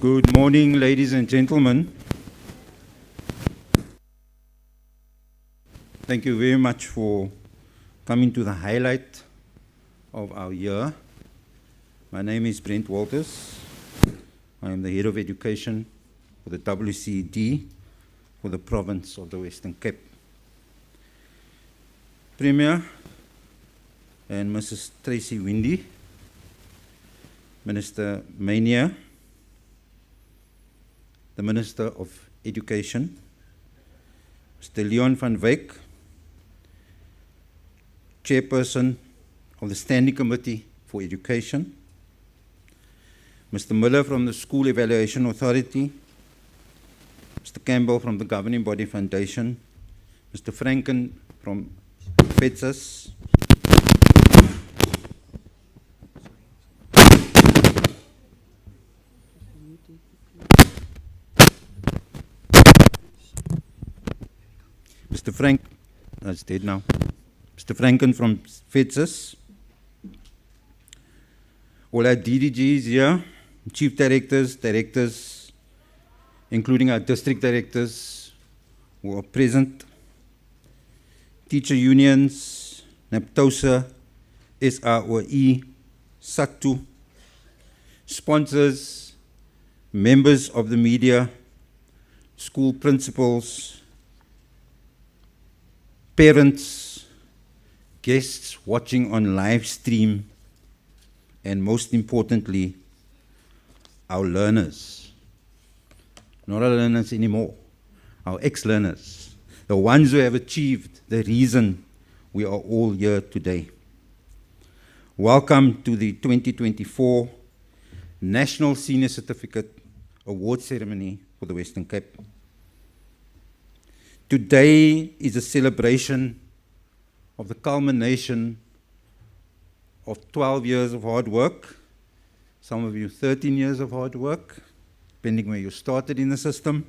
Good morning, ladies and gentlemen. Thank you very much for coming to the highlight of our year. My name is Brent Walters. I am the Head of Education for the WCED for the province of the Western Cape. Premier and Mrs. Tracy Windy, Minister Mania, the Minister of Education, Mr. Leon van Wyk, Chairperson of the Standing Committee for Education, Mr. Miller from the School Evaluation Authority, Mr. Campbell from the Governing Body Foundation, Mr. Franken from FEDSAS, Mr. Frank, that's dead now. Mr. Franken from FEDSAS, all our DDGs here, chief directors, including our district directors who are present, teacher unions, NAPTOSA, SROE, SATU, sponsors, members of the media, school principals, parents, guests watching on live stream, and most importantly, our learners. Not our learners anymore, our ex-learners, the ones who have achieved the reason we are all here today. Welcome to the 2024 National Senior Certificate Award Ceremony for the Western Cape. Today is a celebration of the culmination of 12 years of hard work, some of you 13 years of hard work, depending where you started in the system.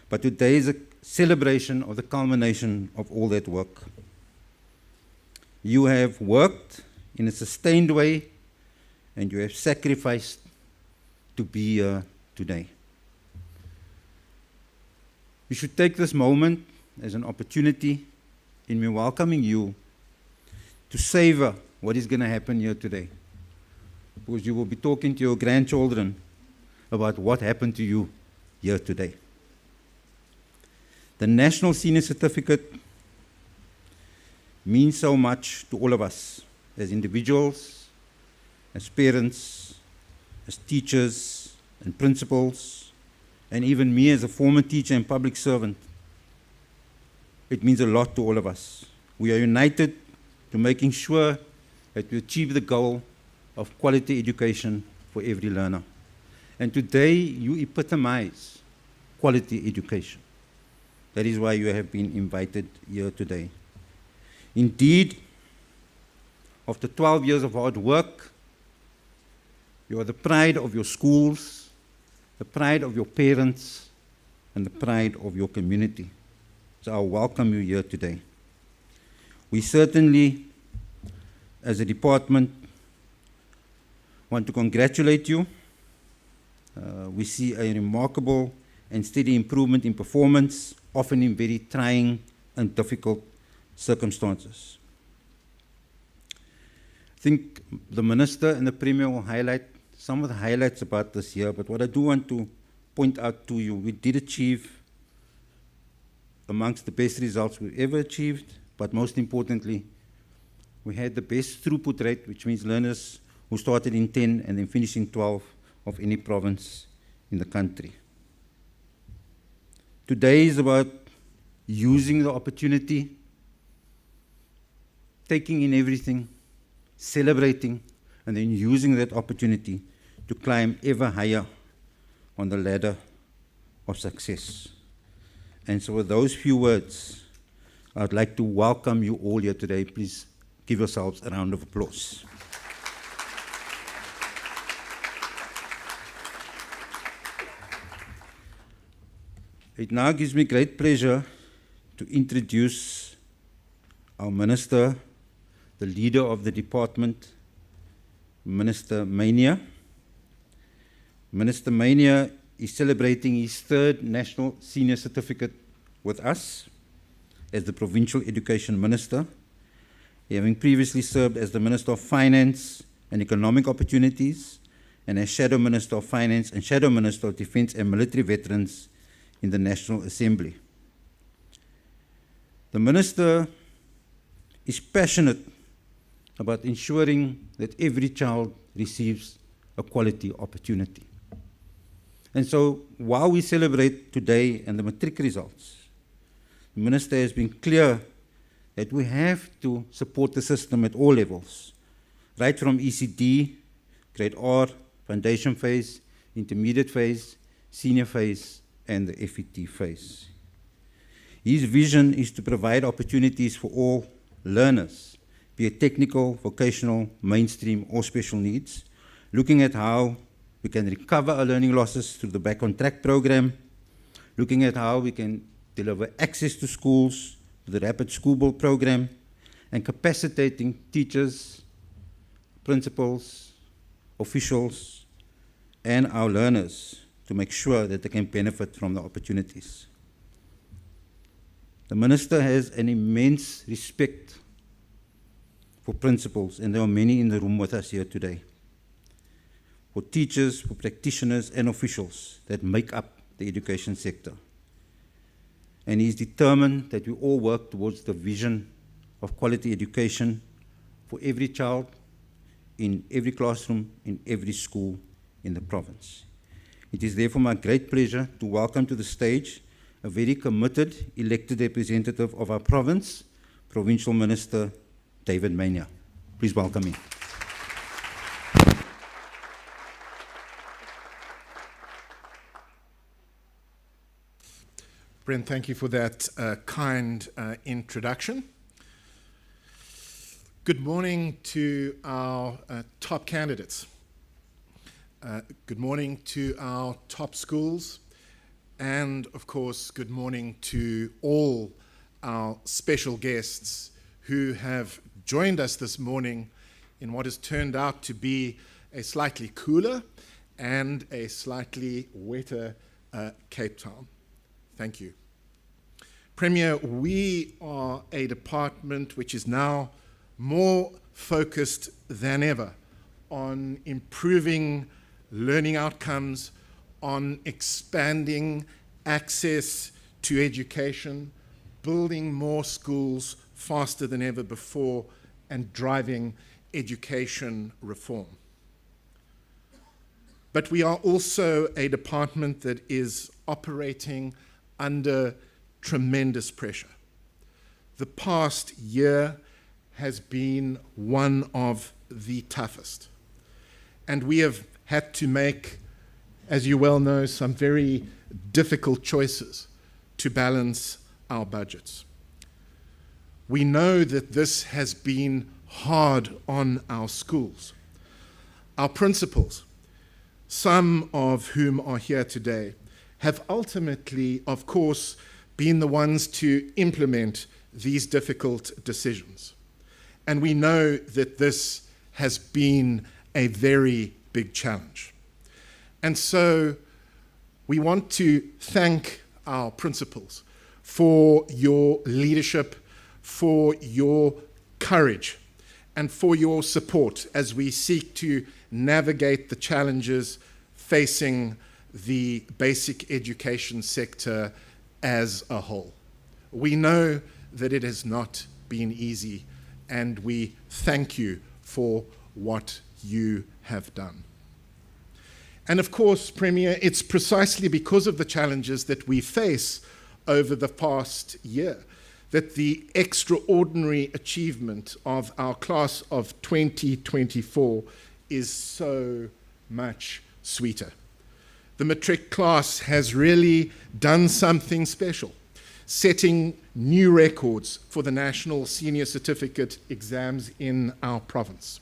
But today is a celebration of the culmination of all that work. You have worked in a sustained way and you have sacrificed to be here today. We should take this moment as an opportunity in me welcoming you to savor what is going to happen here today. Because you will be talking to your grandchildren about what happened to you here today. The National Senior Certificate means so much to all of us as individuals, as parents, as teachers and principals, and even me as a former teacher and public servant. It means a lot to all of us. We are united to making sure that we achieve the goal of quality education for every learner. And today, you epitomize quality education. That is why you have been invited here today. Indeed, after 12 years of hard work, you are the pride of your schools, the pride of your parents, and the pride of your community. So I welcome you here today. We certainly, as a department, want to congratulate you. We see a remarkable and steady improvement in performance, often in very trying and difficult circumstances. I think the Minister and the Premier will highlight some of the highlights about this year, but what I do want to point out to you, we did achieve amongst the best results we've ever achieved, but most importantly, we had the best throughput rate, which means learners who started in 10 and then finished in 12 of any province in the country. Today is about using the opportunity, taking in everything, celebrating, and then using that opportunity to climb ever higher on the ladder of success. And so with those few words, I'd like to welcome you all here today. Please give yourselves a round of applause. It now gives me great pleasure to introduce our Minister, the leader of the department, Minister Mania. Minister Mania is celebrating his third National Senior Certificate with us as the Provincial Education Minister, having previously served as the Minister of Finance and Economic Opportunities and as Shadow Minister of Finance and Shadow Minister of Defence and Military Veterans in the National Assembly. The Minister is passionate about ensuring that every child receives a quality opportunity. And so, while we celebrate today and the matric results, the Minister has been clear that we have to support the system at all levels, right from ECD, grade R, foundation phase, intermediate phase, senior phase, and the FET phase. His vision is to provide opportunities for all learners, be it technical, vocational, mainstream, or special needs, looking at how we can recover our learning losses through the Back on Track program, looking at how we can deliver access to schools, to the Rapid School Build program, and capacitating teachers, principals, officials, and our learners to make sure that they can benefit from the opportunities. The Minister has an immense respect for principals, and there are many in the room with us here today, for teachers, for practitioners, and officials that make up the education sector. And he is determined that we all work towards the vision of quality education for every child, in every classroom, in every school in the province. It is therefore my great pleasure to welcome to the stage a very committed elected representative of our province, Provincial Minister David Mania. Please welcome him. Brent, thank you for that kind introduction. Good morning to our top candidates. Good morning to our top schools. And of course, good morning to all our special guests who have joined us this morning in what has turned out to be a slightly cooler and a slightly wetter Cape Town. Thank you. Premier, we are a department which is now more focused than ever on improving learning outcomes, on expanding access to education, building more schools faster than ever before, and driving education reform. But we are also a department that is operating under tremendous pressure. The past year has been one of the toughest. And we have had to make, as you well know, some very difficult choices to balance our budgets. We know that this has been hard on our schools. Our principals, some of whom are here today, have ultimately, of course, been the ones to implement these difficult decisions. And we know that this has been a very big challenge. And so we want to thank our principals for your leadership, for your courage, and for your support as we seek to navigate the challenges facing the basic education sector as a whole. We know that it has not been easy, and we thank you for what you have done. And of course, Premier, it's precisely because of the challenges that we face over the past year that the extraordinary achievement of our class of 2024 is so much sweeter. The matric class has really done something special, setting new records for the National Senior Certificate exams in our province.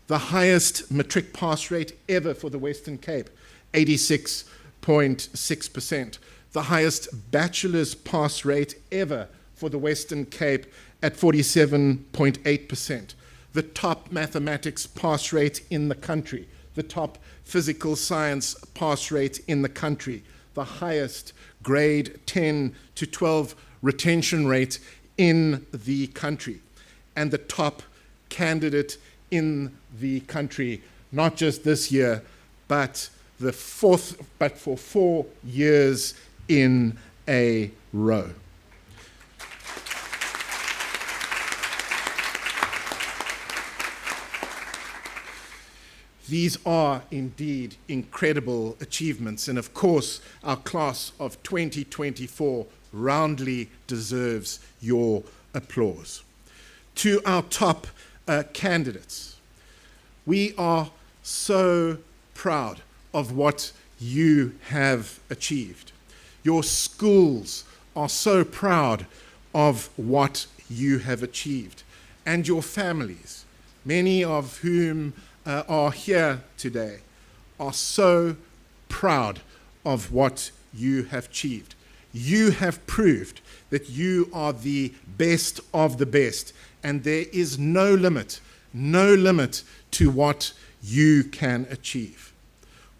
The highest matric pass rate ever for the Western Cape, 86.6%. The highest bachelor's pass rate ever for the Western Cape at 47.8%. The top mathematics pass rate in the country, the top physical science pass rate in the country, the highest grade 10 to 12 retention rate in the country, and the top candidate in the country, not just this year, but for 4 years in a row. These are indeed incredible achievements, and of course, our class of 2024 roundly deserves your applause. To our top candidates, we are so proud of what you have achieved. Your schools are so proud of what you have achieved, and your families, many of whom are here today, are so proud of what you have achieved. You have proved that you are the best of the best, and there is no limit to what you can achieve.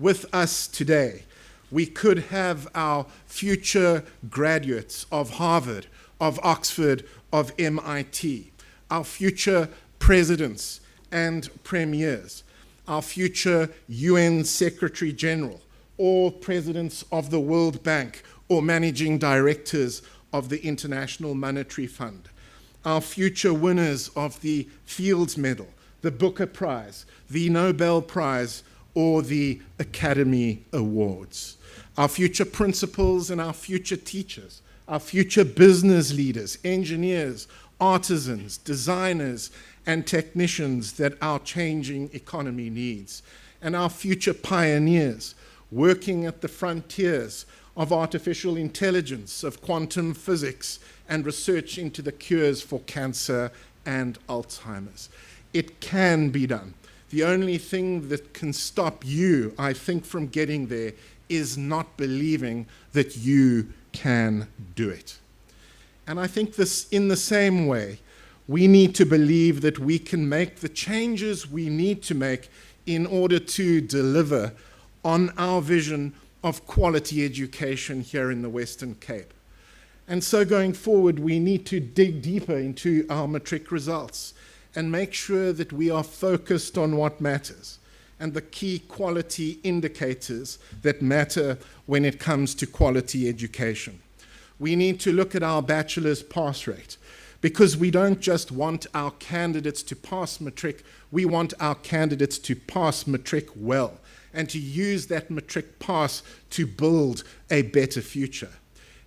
With us today, we could have our future graduates of Harvard, of Oxford, of MIT, our future presidents and premiers, our future UN Secretary General, or presidents of the World Bank, or managing directors of the International Monetary Fund, our future winners of the Fields Medal, the Booker Prize, the Nobel Prize, or the Academy Awards, our future principals and our future teachers, our future business leaders, engineers, artisans, designers, and technicians that our changing economy needs, and our future pioneers working at the frontiers of artificial intelligence, of quantum physics, and research into the cures for cancer and Alzheimer's. It can be done. The only thing that can stop you, I think, from getting there is not believing that you can do it. And I think this, in the same way, we need to believe that we can make the changes we need to make in order to deliver on our vision of quality education here in the Western Cape. And so going forward, we need to dig deeper into our matric results and make sure that we are focused on what matters and the key quality indicators that matter when it comes to quality education. We need to look at our bachelor's pass rate, because we don't just want our candidates to pass matric, we want our candidates to pass matric well and to use that matric pass to build a better future.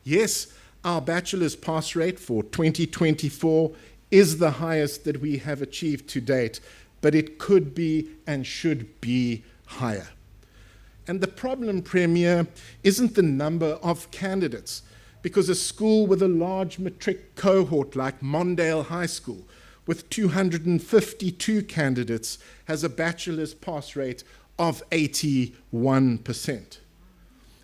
Yes, our bachelor's pass rate for 2024 is the highest that we have achieved to date, but it could be and should be higher. And the problem, Premier, isn't the number of candidates, because a school with a large matric cohort like Mondale High School, with 252 candidates, has a bachelor's pass rate of 81%.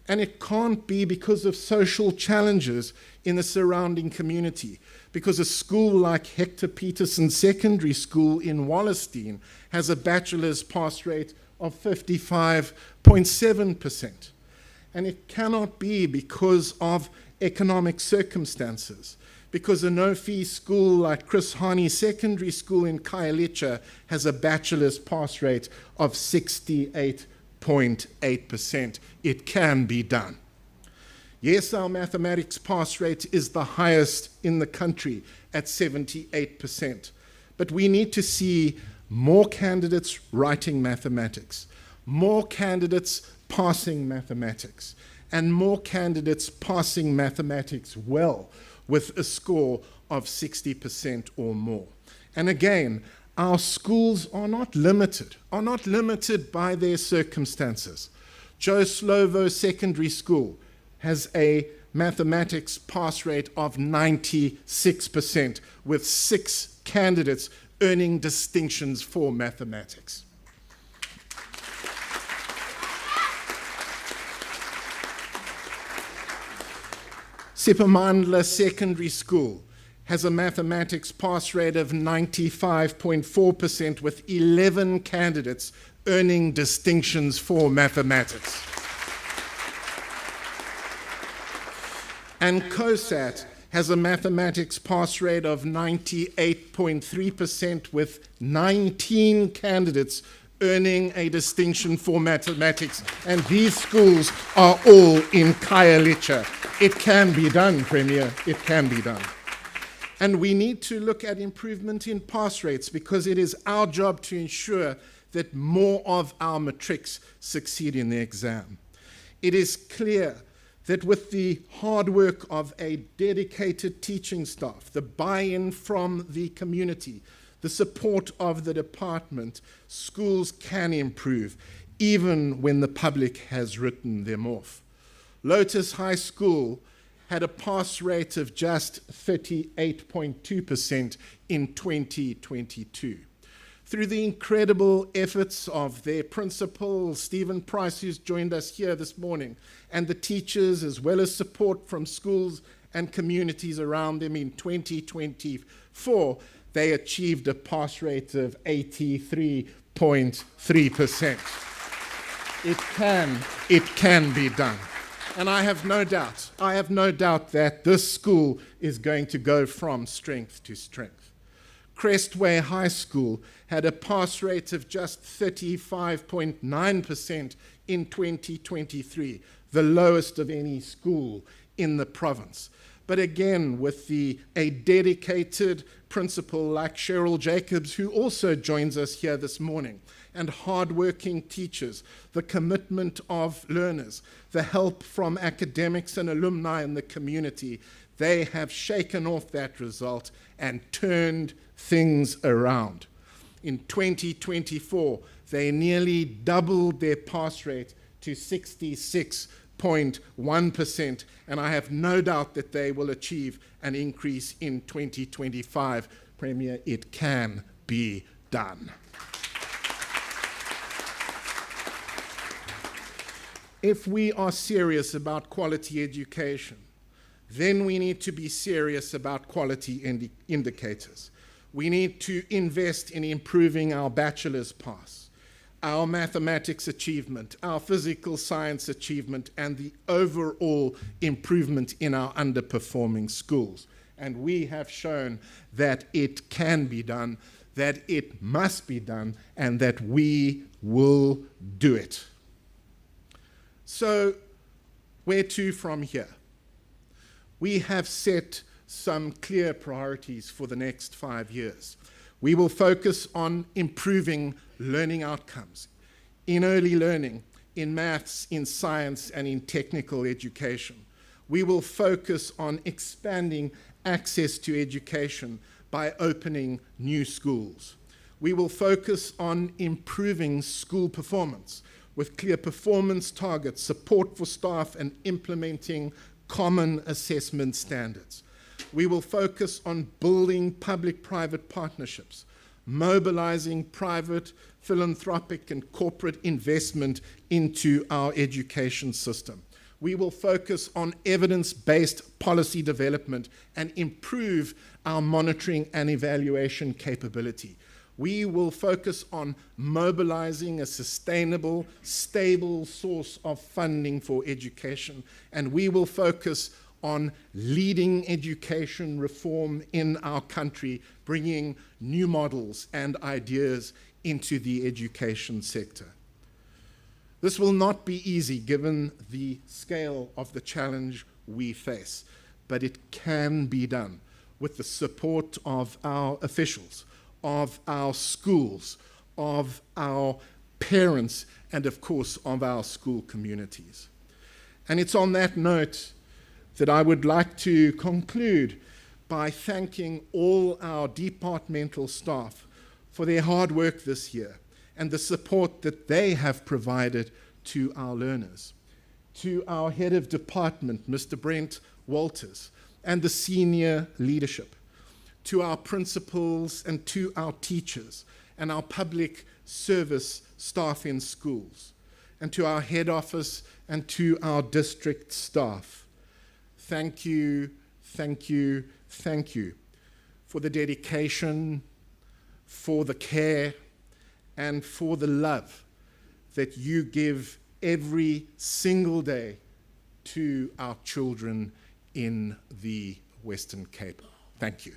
And it can't be because of social challenges in the surrounding community, because a school like Hector Peterson Secondary School in Wallerstein has a bachelor's pass rate of 55.7%. And it cannot be because of economic circumstances, because a no-fee school like Chris Hani Secondary School in Khayelitsha has a bachelor's pass rate of 68.8%. It can be done. Yes, our mathematics pass rate is the highest in the country at 78%, but we need to see more candidates writing mathematics, more candidates passing mathematics, and more candidates passing mathematics well with a score of 60% or more. And again, our schools are not limited by their circumstances. Joe Slovo Secondary School has a mathematics pass rate of 96%, with 6 candidates earning distinctions for mathematics. Sipamandla Secondary School has a mathematics pass rate of 95.4%, with 11 candidates earning distinctions for mathematics. And COSAT has a mathematics pass rate of 98.3% with 19 candidates earning a distinction for mathematics. And these schools are all in Khayelitsha. It can be done, Premier, it can be done. And we need to look at improvement in pass rates because it is our job to ensure that more of our matrics succeed in the exam. It is clear that with the hard work of a dedicated teaching staff, the buy-in from the community, the support of the department, schools can improve, even when the public has written them off. Lotus High School had a pass rate of just 38.2% in 2022. Through the incredible efforts of their principal, Stephen Price, who's joined us here this morning, and the teachers, as well as support from schools and communities around them in 2024, they achieved a pass rate of 83.3%. It can be done. And I have no doubt that this school is going to go from strength to strength. Crestway High School had a pass rate of just 35.9% in 2023, the lowest of any school in the province. But again, with a dedicated principal like Cheryl Jacobs, who also joins us here this morning, and hardworking teachers, the commitment of learners, the help from academics and alumni in the community, they have shaken off that result and turned things around. In 2024, they nearly doubled their pass rate to 66.1%, and I have no doubt that they will achieve an increase in 2025. Premier, it can be done. If we are serious about quality education, then we need to be serious about quality indicators. We need to invest in improving our bachelor's pass, our mathematics achievement, our physical science achievement, and the overall improvement in our underperforming schools. And we have shown that it can be done, that it must be done, and that we will do it. So, where to from here? We have set some clear priorities for the next 5 years. We will focus on improving learning outcomes in early learning, in maths, in science, and in technical education. We will focus on expanding access to education by opening new schools. We will focus on improving school performance with clear performance targets, support for staff, and implementing common assessment standards. We will focus on building public-private partnerships, mobilizing private, philanthropic, and corporate investment into our education system. We will focus on evidence-based policy development and improve our monitoring and evaluation capability. We will focus on mobilizing a sustainable, stable source of funding for education, and we will focus on leading education reform in our country, bringing new models and ideas into the education sector. This will not be easy given the scale of the challenge we face, but it can be done with the support of our officials, of our schools, of our parents, and of course of our school communities. And it's on that note that I would like to conclude by thanking all our departmental staff for their hard work this year and the support that they have provided to our learners. To our head of department, Mr. Brent Walters, and the senior leadership. To our principals and to our teachers and our public service staff in schools, and to our head office and to our district staff. Thank you, thank you, thank you for the dedication, for the care, and for the love that you give every single day to our children in the Western Cape. Thank you.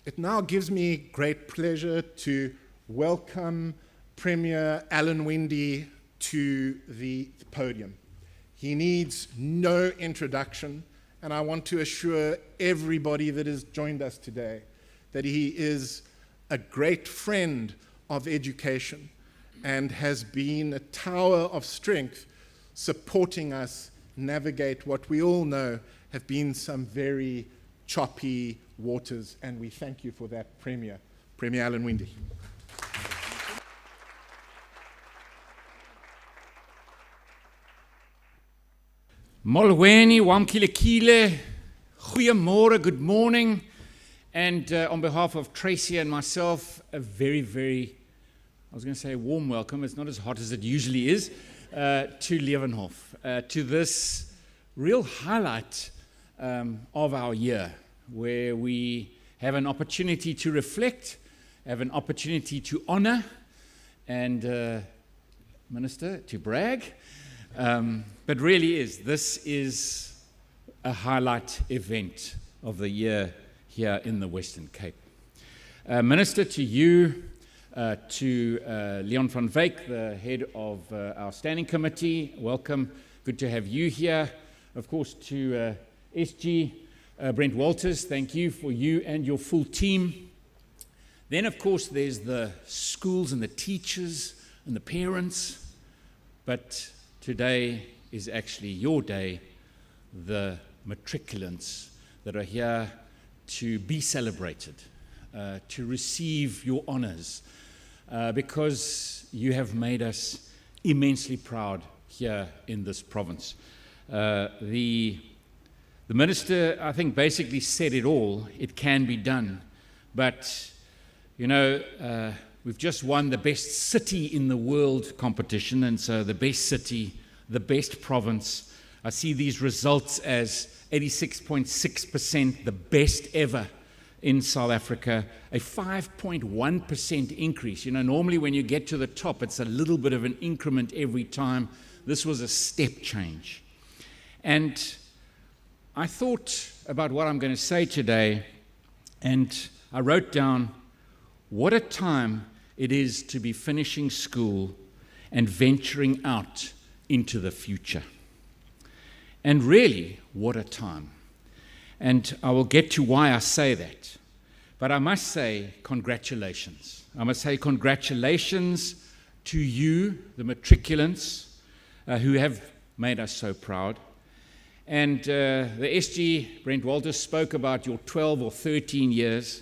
It now gives me great pleasure to welcome Premier Alan Winde to the podium. He needs no introduction, and I want to assure everybody that has joined us today that he is a great friend of education and has been a tower of strength supporting us navigate what we all know have been some very choppy waters, and we thank you for that, Premier Alan Winde. Molweni, wamkilekile, goeiemorgen, good morning, and on behalf of Tracy and myself, a very, very, I was going to say warm welcome, it's not as hot as it usually is, to Leeuwenhof, to this real highlight of our year, where we have an opportunity to reflect, have an opportunity to honor, and Minister, to brag. But really this is a highlight event of the year here in the Western Cape. Minister, to you, to Leon van Wyk, the head of our standing committee, welcome, good to have you here. Of course, to SG, Brent Walters, thank you for you and your full team. Then, of course, there's the schools and the teachers and the parents, but today is actually your day, the matriculants that are here to be celebrated, to receive your honors, because you have made us immensely proud here in this province. The minister, I think, basically said it all. It can be done. But, you know, we've just won the best city in the world competition, and so the best city, the best province. I see these results as 86.6%, the best ever in South Africa, a 5.1% increase. You know, normally when you get to the top, it's a little bit of an increment every time. This was a step change. And I thought about what I'm going to say today, and I wrote down, what a time it is to be finishing school and venturing out into the future. And really, what a time. And I will get to why I say that. But I must say congratulations. I must say congratulations to you, the matriculants, who have made us so proud. And the SG, Brent Walters, spoke about your 12 or 13 years.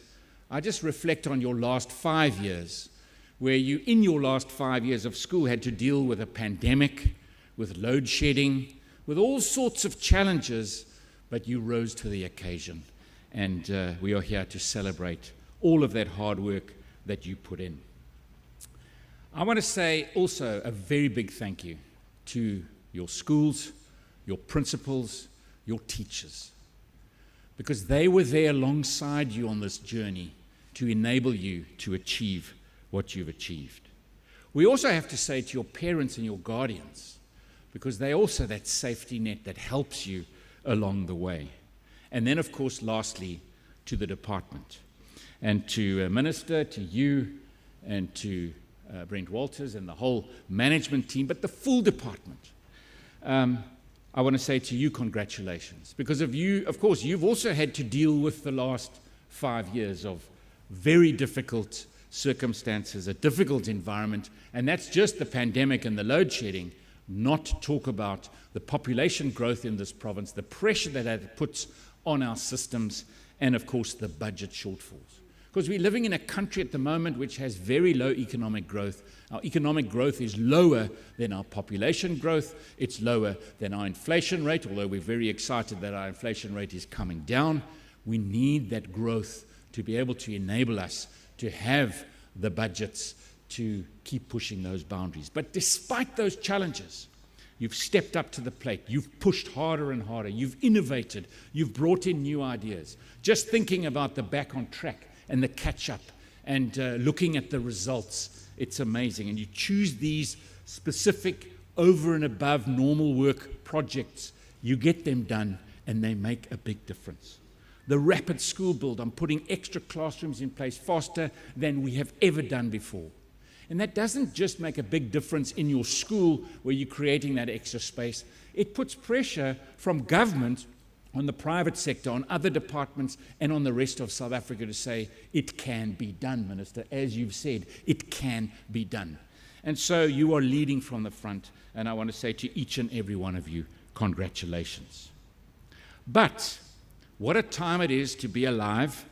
I just reflect on your last 5 years, where you, in your last 5 years of school, had to deal with a pandemic, with load shedding, with all sorts of challenges, but you rose to the occasion. And we are here to celebrate all of that hard work that you put in. I want to say also a very big thank you to your schools, your principals, your teachers, because they were there alongside you on this journey to enable you to achieve what you've achieved. We also have to say to your parents and your guardians, because they're also that safety net that helps you along the way. And then, of course, lastly, to the department, and to Minister, to you, and to Brent Walters and the whole management team, but the full department. I want to say to you, congratulations, because of you, of course, you've also had to deal with the last 5 years of very difficult circumstances, a difficult environment, and that's just the pandemic and the load shedding, not to talk about the population growth in this province, the pressure that that puts on our systems, and of course the budget shortfalls. Because we're living in a country at the moment which has very low economic growth. Our economic growth is lower than our population growth. It's lower than our inflation rate, although we're very excited that our inflation rate is coming down. We need that growth to be able to enable us to have the budgets to keep pushing those boundaries. But despite those challenges, You've stepped up to the plate. You've pushed harder and harder. You've innovated. You've brought in new ideas. Just thinking about the back on track and the catch-up and looking at the results, it's amazing. And you choose these specific over and above normal work projects. You get them done, and they make a big difference. The rapid school build, I'm putting extra classrooms in place faster than we have ever done before. And that doesn't just make a big difference in your school where you're creating that extra space. It puts pressure from government on the private sector, on other departments, and on the rest of South Africa to say, it can be done, Minister. As you've said, it can be done. And so you are leading from the front, and I want to say to each and every one of you, congratulations. But what a time it is to be alive,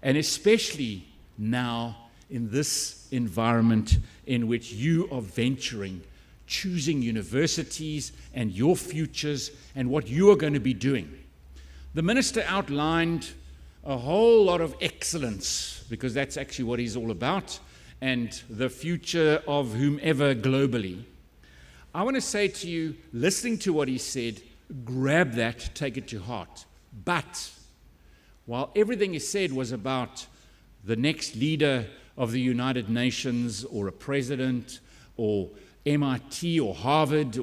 and especially now in this environment in which you are venturing, choosing universities and your futures and what you are going to be doing. The minister outlined a whole lot of excellence, because that's actually what he's all about, and the future of whomever globally. I want to say to you, listening to what he said, grab that, take it to heart. But while everything he said was about the next leader of the United Nations or a president or MIT or Harvard,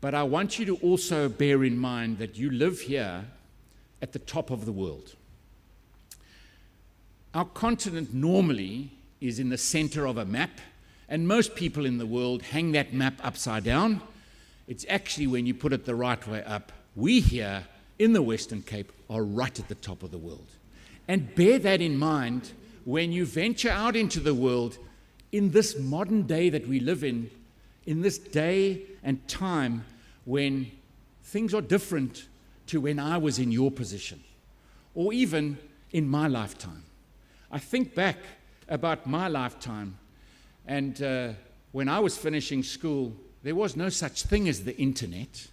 but I want you to also bear in mind that you live here at the top of the world. Our continent normally is in the center of a map, and most people in the world hang that map upside down. It's actually when you put it the right way up. We here in the Western Cape are right at the top of the world. And bear that in mind when you venture out into the world in this modern day that we live in this day and time when things are different to when I was in your position, or even in my lifetime. I think back about my lifetime, and when I was finishing school, there was no such thing as the internet.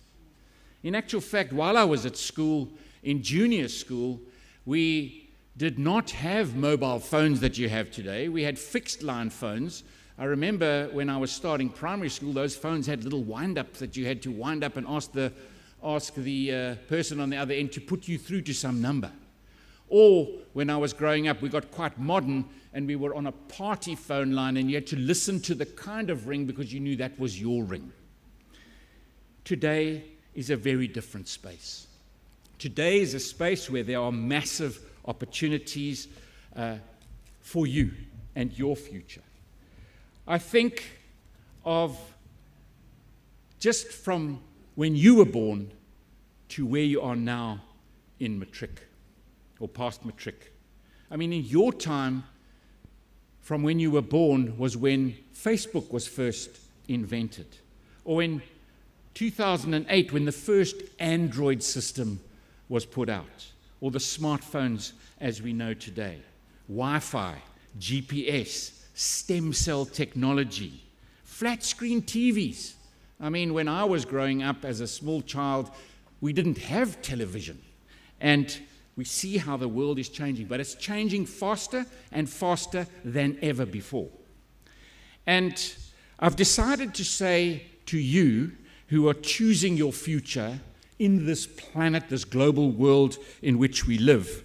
In actual fact, while I was at school, in junior school, we did not have mobile phones that you have today. We had fixed line phones. I remember when I was starting primary school, those phones had little wind-ups that you had to wind up and ask the person on the other end to put you through to some number. Or when I was growing up, we got quite modern and we were on a party phone line and you had to listen to the kind of ring because you knew that was your ring. Today is a very different space. Today is a space where there are massive opportunities for you and your future. I think of just from when you were born to where you are now in matric or past matric. I mean, in your time, from when you were born was when Facebook was first invented, or in 2008 when the first Android system was put out, or the smartphones as we know today, Wi-Fi, GPS, stem cell technology, flat screen TVs. I mean, when I was growing up as a small child, we didn't have television. And we see how the world is changing, but it's changing faster and faster than ever before. And I've decided to say to you who are choosing your future in this planet, this global world in which we live.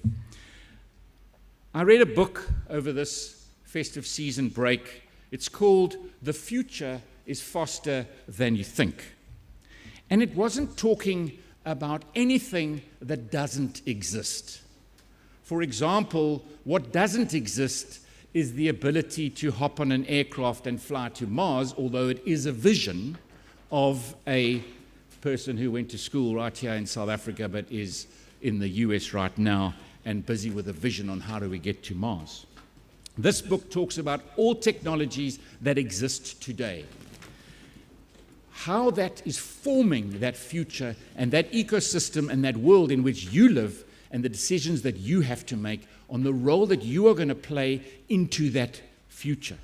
I read a book over this festive season break. It's called The Future is Faster Than You Think. And it wasn't talking about anything that doesn't exist. For example, what doesn't exist is the ability to hop on an aircraft and fly to Mars, although it is a vision of a person who went to school right here in South Africa but is in the US right now and busy with a vision on how do we get to Mars. This book talks about all technologies that exist today, how that is forming that future and that ecosystem and that world in which you live, and the decisions that you have to make on the role that you are going to play into that future.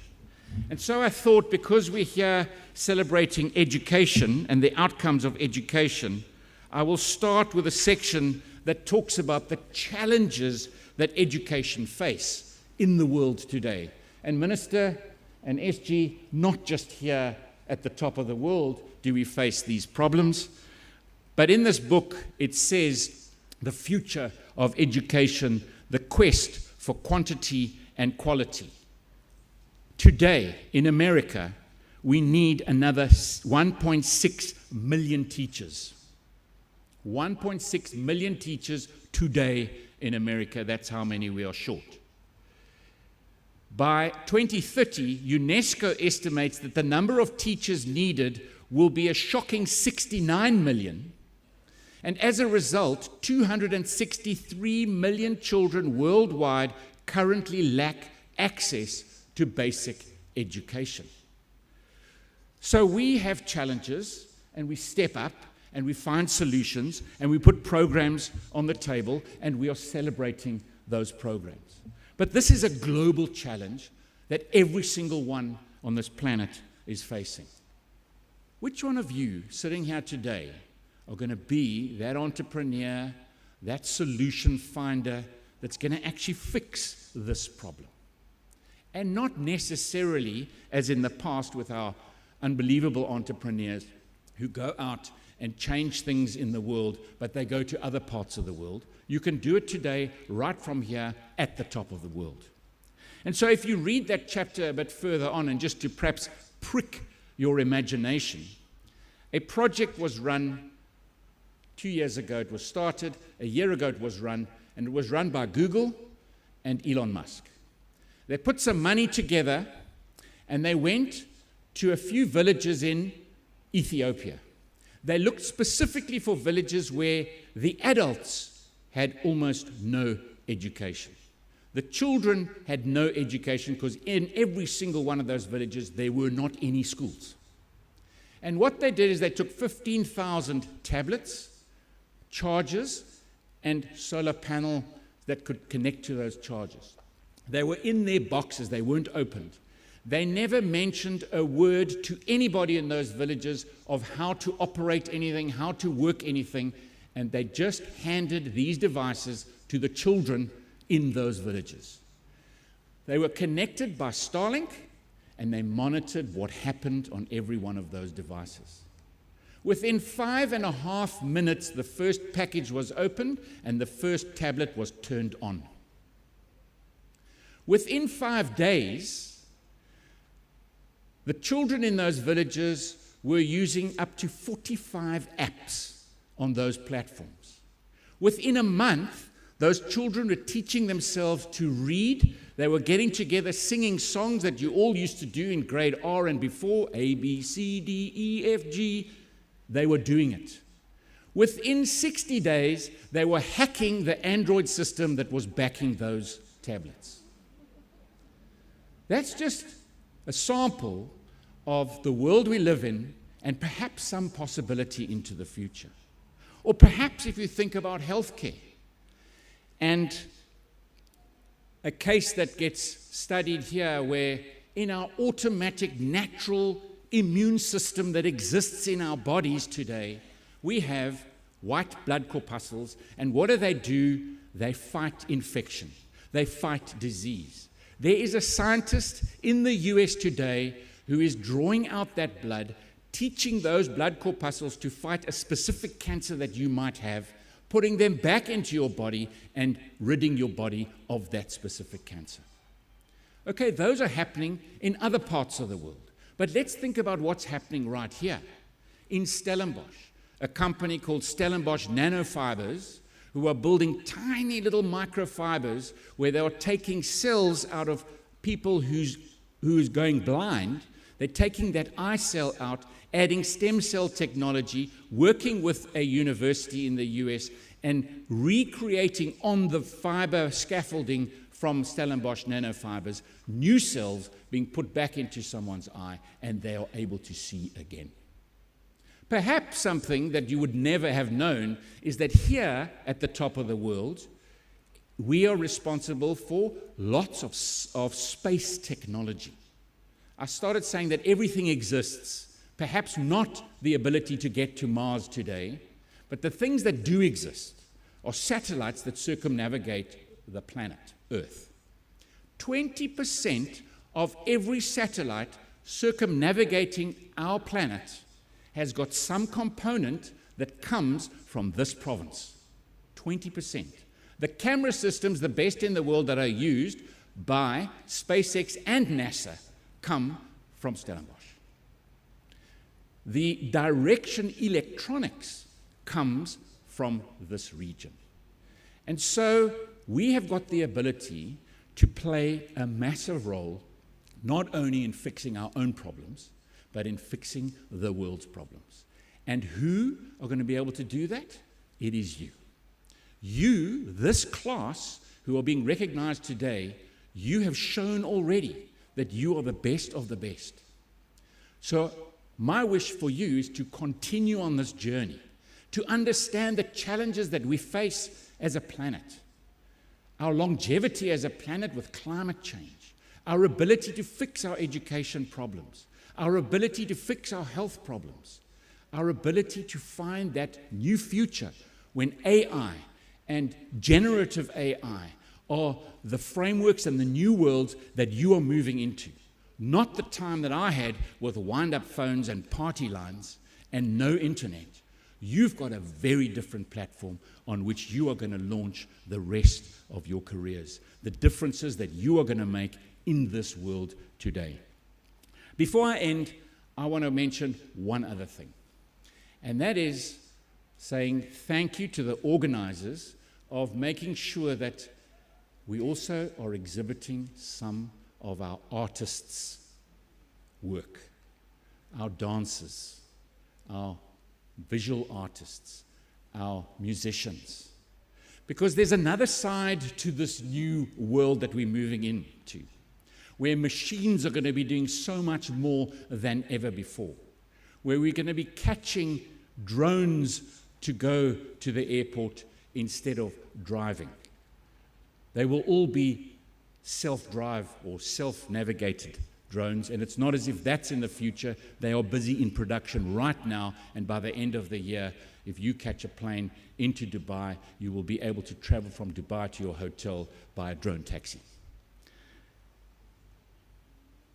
And so I thought, because we're here celebrating education and the outcomes of education, I will start with a section that talks about the challenges that education face in the world today. And Minister and SG, not just here at the top of the world do we face these problems. But in this book, it says the future of education, the quest for quantity and quality. Today, in America, we need another 1.6 million teachers. 1.6 million teachers today in America. That's how many we are short. By 2030, UNESCO estimates that the number of teachers needed will be a shocking 69 million. And as a result, 263 million children worldwide currently lack access to basic education. So we have challenges, and we step up, and we find solutions, and we put programs on the table, and we are celebrating those programs. But this is a global challenge that every single one on this planet is facing. Which one of you sitting here today are going to be that entrepreneur, that solution finder that's going to actually fix this problem? And not necessarily, as in the past with our unbelievable entrepreneurs who go out and change things in the world, but they go to other parts of the world. You can do it today, right from here at the top of the world. And so if you read that chapter a bit further on, and just to perhaps prick your imagination, a project was run 2 years ago. It was started, a year ago it was run, and it was run by Google and Elon Musk. They put some money together, and they went to a few villages in Ethiopia. They looked specifically for villages where the adults had almost no education. The children had no education because in every single one of those villages there were not any schools. And what they did is they took 15,000 tablets, chargers, and solar panel that could connect to those chargers. They were in their boxes, they weren't opened. They never mentioned a word to anybody in those villages of how to operate anything, how to work anything, and they just handed these devices to the children in those villages. They were connected by Starlink, and they monitored what happened on every one of those devices. Within 5.5 minutes, the first package was opened, and the first tablet was turned on. Within 5 days, the children in those villages were using up to 45 apps on those platforms. Within a month, those children were teaching themselves to read. They were getting together, singing songs that you all used to do in grade R and before, A, B, C, D, E, F, G. They were doing it. Within 60 days, they were hacking the Android system that was backing those tablets. That's just a sample of the world we live in, and perhaps some possibility into the future. Or perhaps if you think about healthcare, and a case that gets studied here where in our automatic natural immune system that exists in our bodies today, we have white blood corpuscles, and what do? They fight infection. They fight disease. There is a scientist in the US today who is drawing out that blood, teaching those blood corpuscles to fight a specific cancer that you might have, putting them back into your body and ridding your body of that specific cancer. Okay, those are happening in other parts of the world. But let's think about what's happening right here. In Stellenbosch, a company called Stellenbosch Nanofibers, who are building tiny little microfibers where they are taking cells out of people who's going blind. They're taking that eye cell out, adding stem cell technology, working with a university in the US, and recreating on the fiber scaffolding from Stellenbosch nanofibers, new cells being put back into someone's eye, and they are able to see again. Perhaps something that you would never have known is that here at the top of the world, we are responsible for lots of space technology. I started saying that everything exists, perhaps not the ability to get to Mars today, but the things that do exist are satellites that circumnavigate the planet, Earth. 20% of every satellite circumnavigating our planet has got some component that comes from this province, 20%. The camera systems, the best in the world that are used by SpaceX and NASA, come from Stellenbosch. The direction electronics comes from this region. And so we have got the ability to play a massive role, not only in fixing our own problems, but in fixing the world's problems. And who are going to be able to do that? It is you. You, this class, who are being recognized today, you have shown already that you are the best of the best. So my wish for you is to continue on this journey, to understand the challenges that we face as a planet, our longevity as a planet with climate change, our ability to fix our education problems, our ability to fix our health problems, our ability to find that new future when AI and generative AI are the frameworks and the new worlds that you are moving into. Not the time that I had with wind-up phones and party lines and no internet. You've got a very different platform on which you are going to launch the rest of your careers, the differences that you are going to make in this world today. Before I end, I want to mention one other thing, and that is saying thank you to the organizers of making sure that we also are exhibiting some of our artists' work, our dancers, our visual artists, our musicians. Because there's another side to this new world that we're moving into, where machines are going to be doing so much more than ever before, where we're going to be catching drones to go to the airport instead of driving. They will all be self-drive or self-navigated drones, and it's not as if that's in the future. They are busy in production right now, and by the end of the year, if you catch a plane into Dubai, you will be able to travel from Dubai to your hotel by a drone taxi.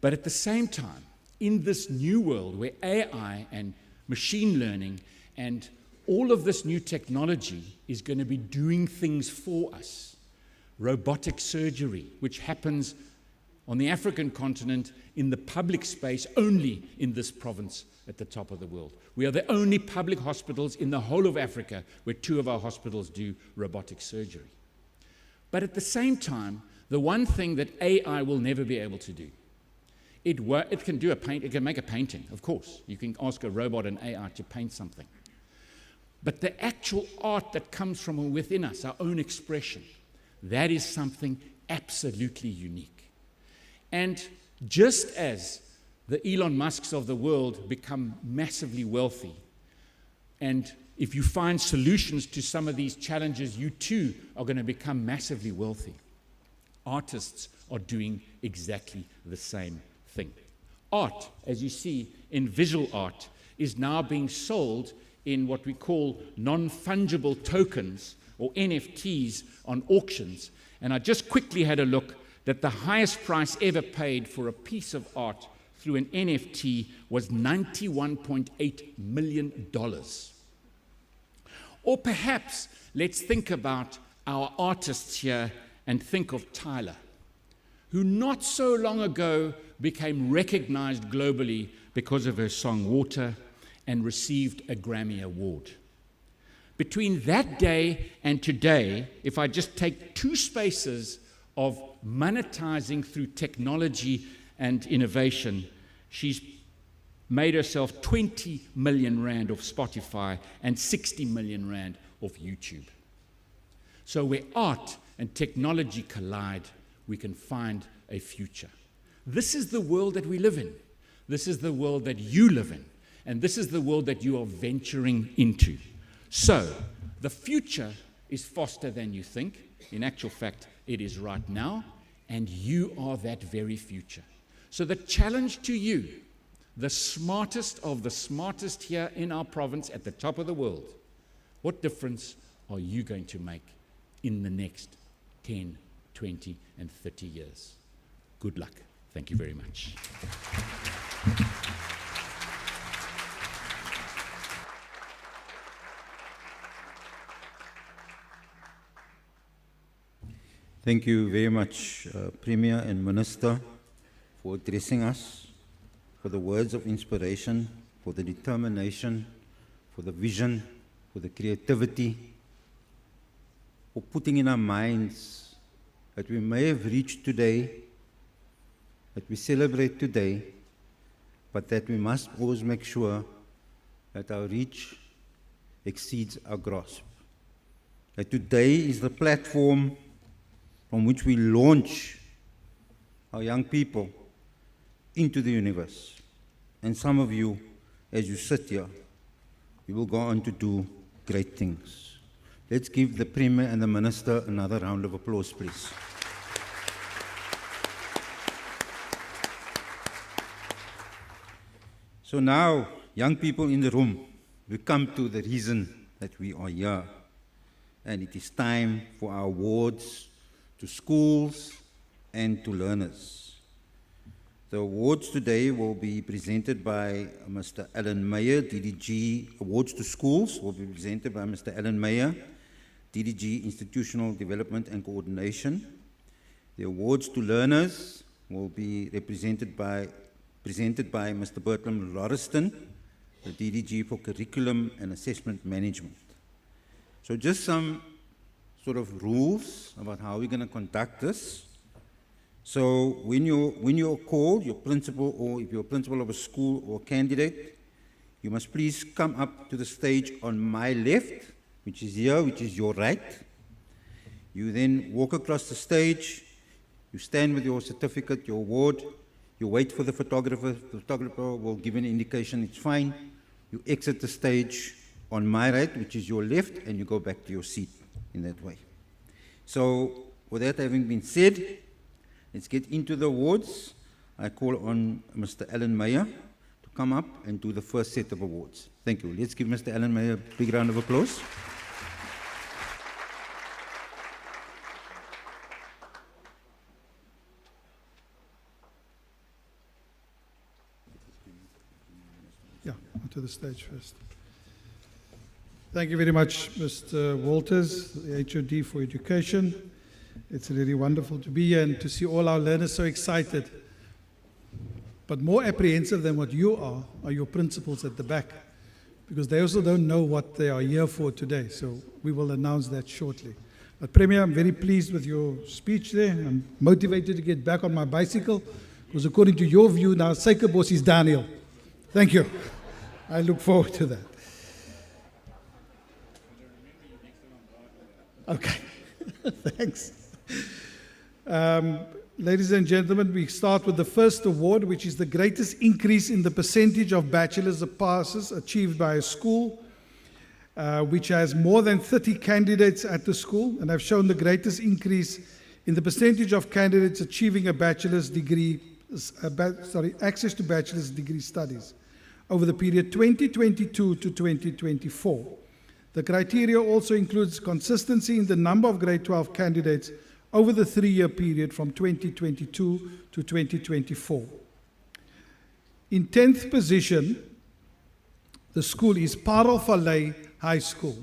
But at the same time, in this new world where AI and machine learning and all of this new technology is going to be doing things for us, robotic surgery, which happens on the African continent in the public space only in this province at the top of the world. We are the only public hospitals in the whole of Africa where 2 of our hospitals do robotic surgery. But at the same time, the one thing that AI will never be able to do, it can do it can make a painting, of course. You can ask a robot and AI to paint something. But the actual art that comes from within us, our own expression, that is something absolutely unique. And just as the Elon Musks of the world become massively wealthy, and if you find solutions to some of these challenges, you too are going to become massively wealthy. Artists are doing exactly the same thing. Art, as you see in visual art, is now being sold in what we call non-fungible tokens, or NFTs, on auctions. And I just quickly had a look that the highest price ever paid for a piece of art through an NFT was $91.8 million. Or perhaps let's think about our artists here and think of Tyler, who not so long ago became recognized globally because of her song Water and received a Grammy Award. Between that day and today, if I just take 2 spaces of monetizing through technology and innovation, she's made herself 20 million rand off Spotify and 60 million rand off YouTube. So where art and technology collide, we can find a future. This is the world that we live in. This is the world that you live in. And this is the world that you are venturing into. So, the future is faster than you think. In actual fact, it is right now, and you are that very future. So the challenge to you, the smartest of the smartest here in our province at the top of the world, what difference are you going to make in the next 10, 20, and 30 years? Good luck. Thank you very much. Thank you very much, Premier and Minister, for addressing us, for the words of inspiration, for the determination, for the vision, for the creativity, for putting in our minds that we may have reached today, that we celebrate today, but that we must always make sure that our reach exceeds our grasp. That today is the platform from which we launch our young people into the universe. And some of you, as you sit here, you will go on to do great things. Let's give the Premier and the Minister another round of applause, please. So now, young people in the room, we come to the reason that we are here. And it is time for our awards to schools and to learners. The awards today will be presented by Mr. Alan Meyer, DDG. Awards to schools will be presented by Mr. Alan Meyer, DDG Institutional Development and Coordination. The awards to learners will be presented by Mr. Bertram Lauriston, the DDG for Curriculum and Assessment Management. So just some sort of rules about how we're going to conduct this. So when you're called, your principal, or if you're a principal of a school or candidate, you must please come up to the stage on my left, which is here, which is your right. You then walk across the stage, you stand with your certificate, your award, you wait for the photographer will give an indication it's fine. You exit the stage on my right, which is your left, and you go back to your seat in that way. So, with that having been said, let's get into the awards. I call on Mr. Alan Meyer to come up and do the first set of awards. Thank you. Let's give Mr. Alan Meyer a big round of applause. Yeah, onto the stage first. Thank you very much, Mr. Walters, the HOD for Education. It's really wonderful to be here and to see all our learners so excited. But more apprehensive than what you are your principals at the back, because they also don't know what they are here for today. So we will announce that shortly. But Premier, I'm very pleased with your speech there. I'm motivated to get back on my bicycle, because according to your view now, Suikerbos is downhill. Thank you. I look forward to that. Okay, thanks. Ladies and gentlemen, we start with the first award, which is the greatest increase in the percentage of bachelor's passes achieved by a school, which has more than 30 candidates at the school, and I've shown the greatest increase in the percentage of candidates achieving a bachelor's degree, access to bachelor's degree studies over the period 2022 to 2024. The criteria also includes consistency in the number of grade 12 candidates over the 3-year period from 2022 to 2024. In 10th position, the school is Parel Valley High School.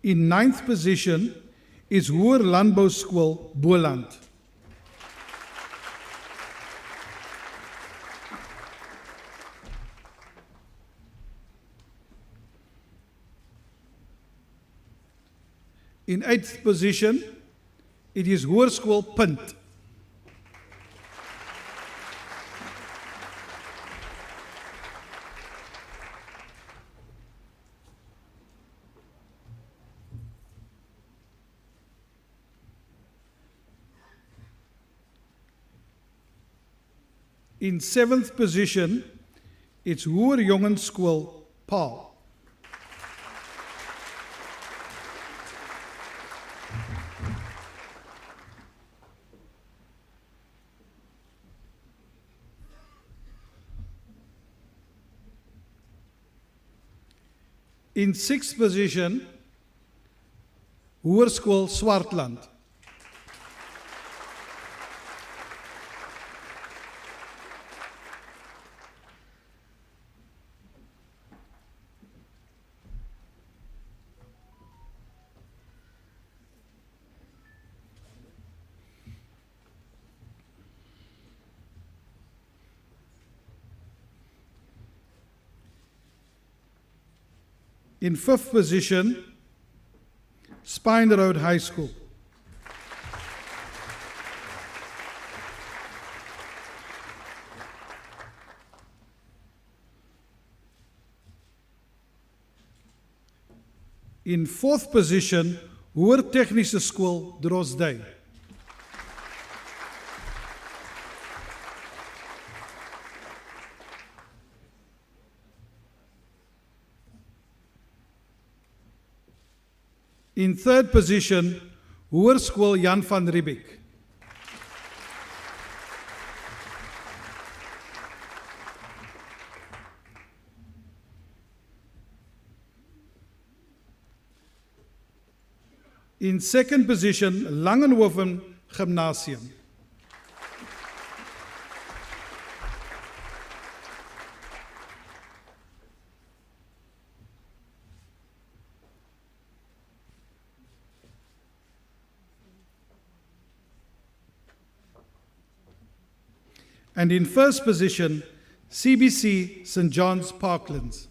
In 9th position is Hoër Landbou School Boland. In 8th position, it is Hoërskool Punt. In 7th position, it's Hoër Jongensskool Paarl. In 6th position, Hoërskool Swartland. In 5th position, Spine Road High School. In 4th position, Hoër Technische School Drosdey. In 3rd position, Hoërskool Jan van Riebeeck. In 2nd position, Langenhoven Gymnasium. And in 1st position, CBC St. John's Parklands.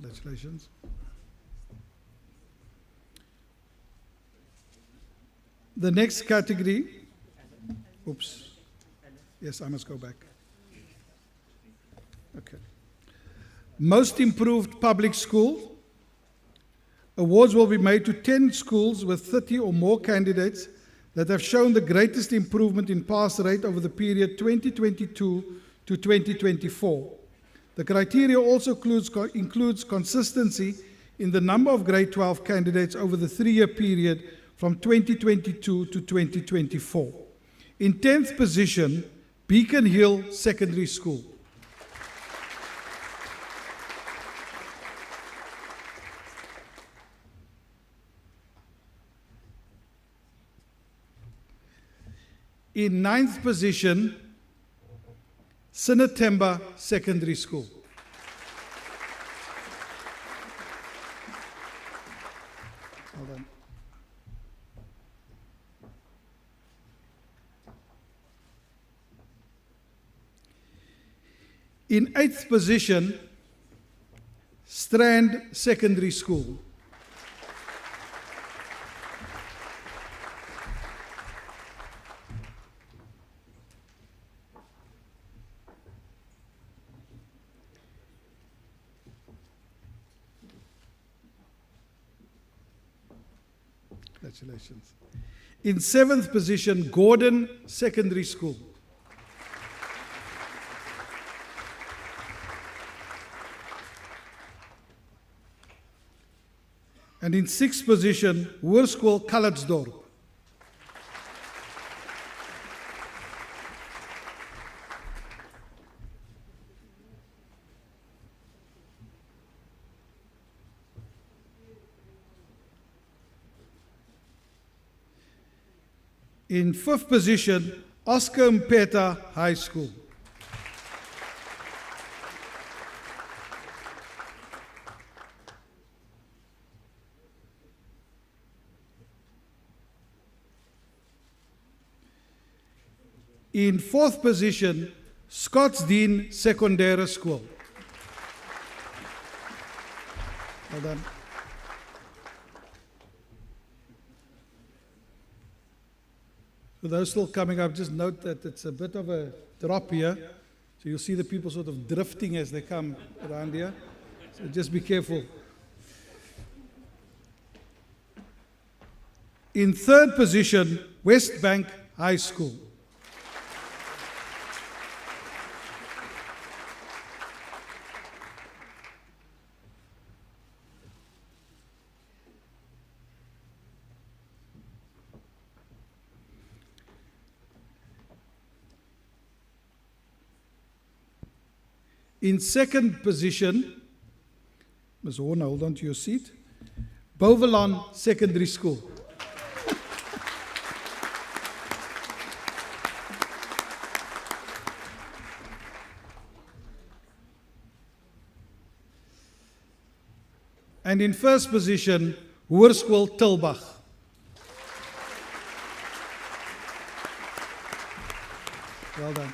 Congratulations. The next category, oops, yes, I must go back. Okay. Most Improved Public School. Awards will be made to 10 schools with 30 or more candidates that have shown the greatest improvement in pass rate over the period 2022 to 2024. The criteria also includes consistency in the number of grade 12 candidates over the 3-year period from 2022 to 2024. In 10th position, Beacon Hill Secondary School. In 9th position, Sinnatemba Secondary School. Well done. In 8th position, Strand Secondary School. Congratulations. In 7th position, Gordon Secondary School. And in 6th position, Hoërskool Calitzdorp. In 5th position, Oscar Mpeta High School. In 4th position, Scottsdene Secondary School. Well done. For those still coming up, just note that it's a bit of a drop here. So you'll see the people sort of drifting as they come around here. So just be careful. In 3rd position, West Bank High School. In second position, Ms. Horner, hold on to your seat, Bovelon Secondary School. And in first position, Hoërskool Tilbach. Well done.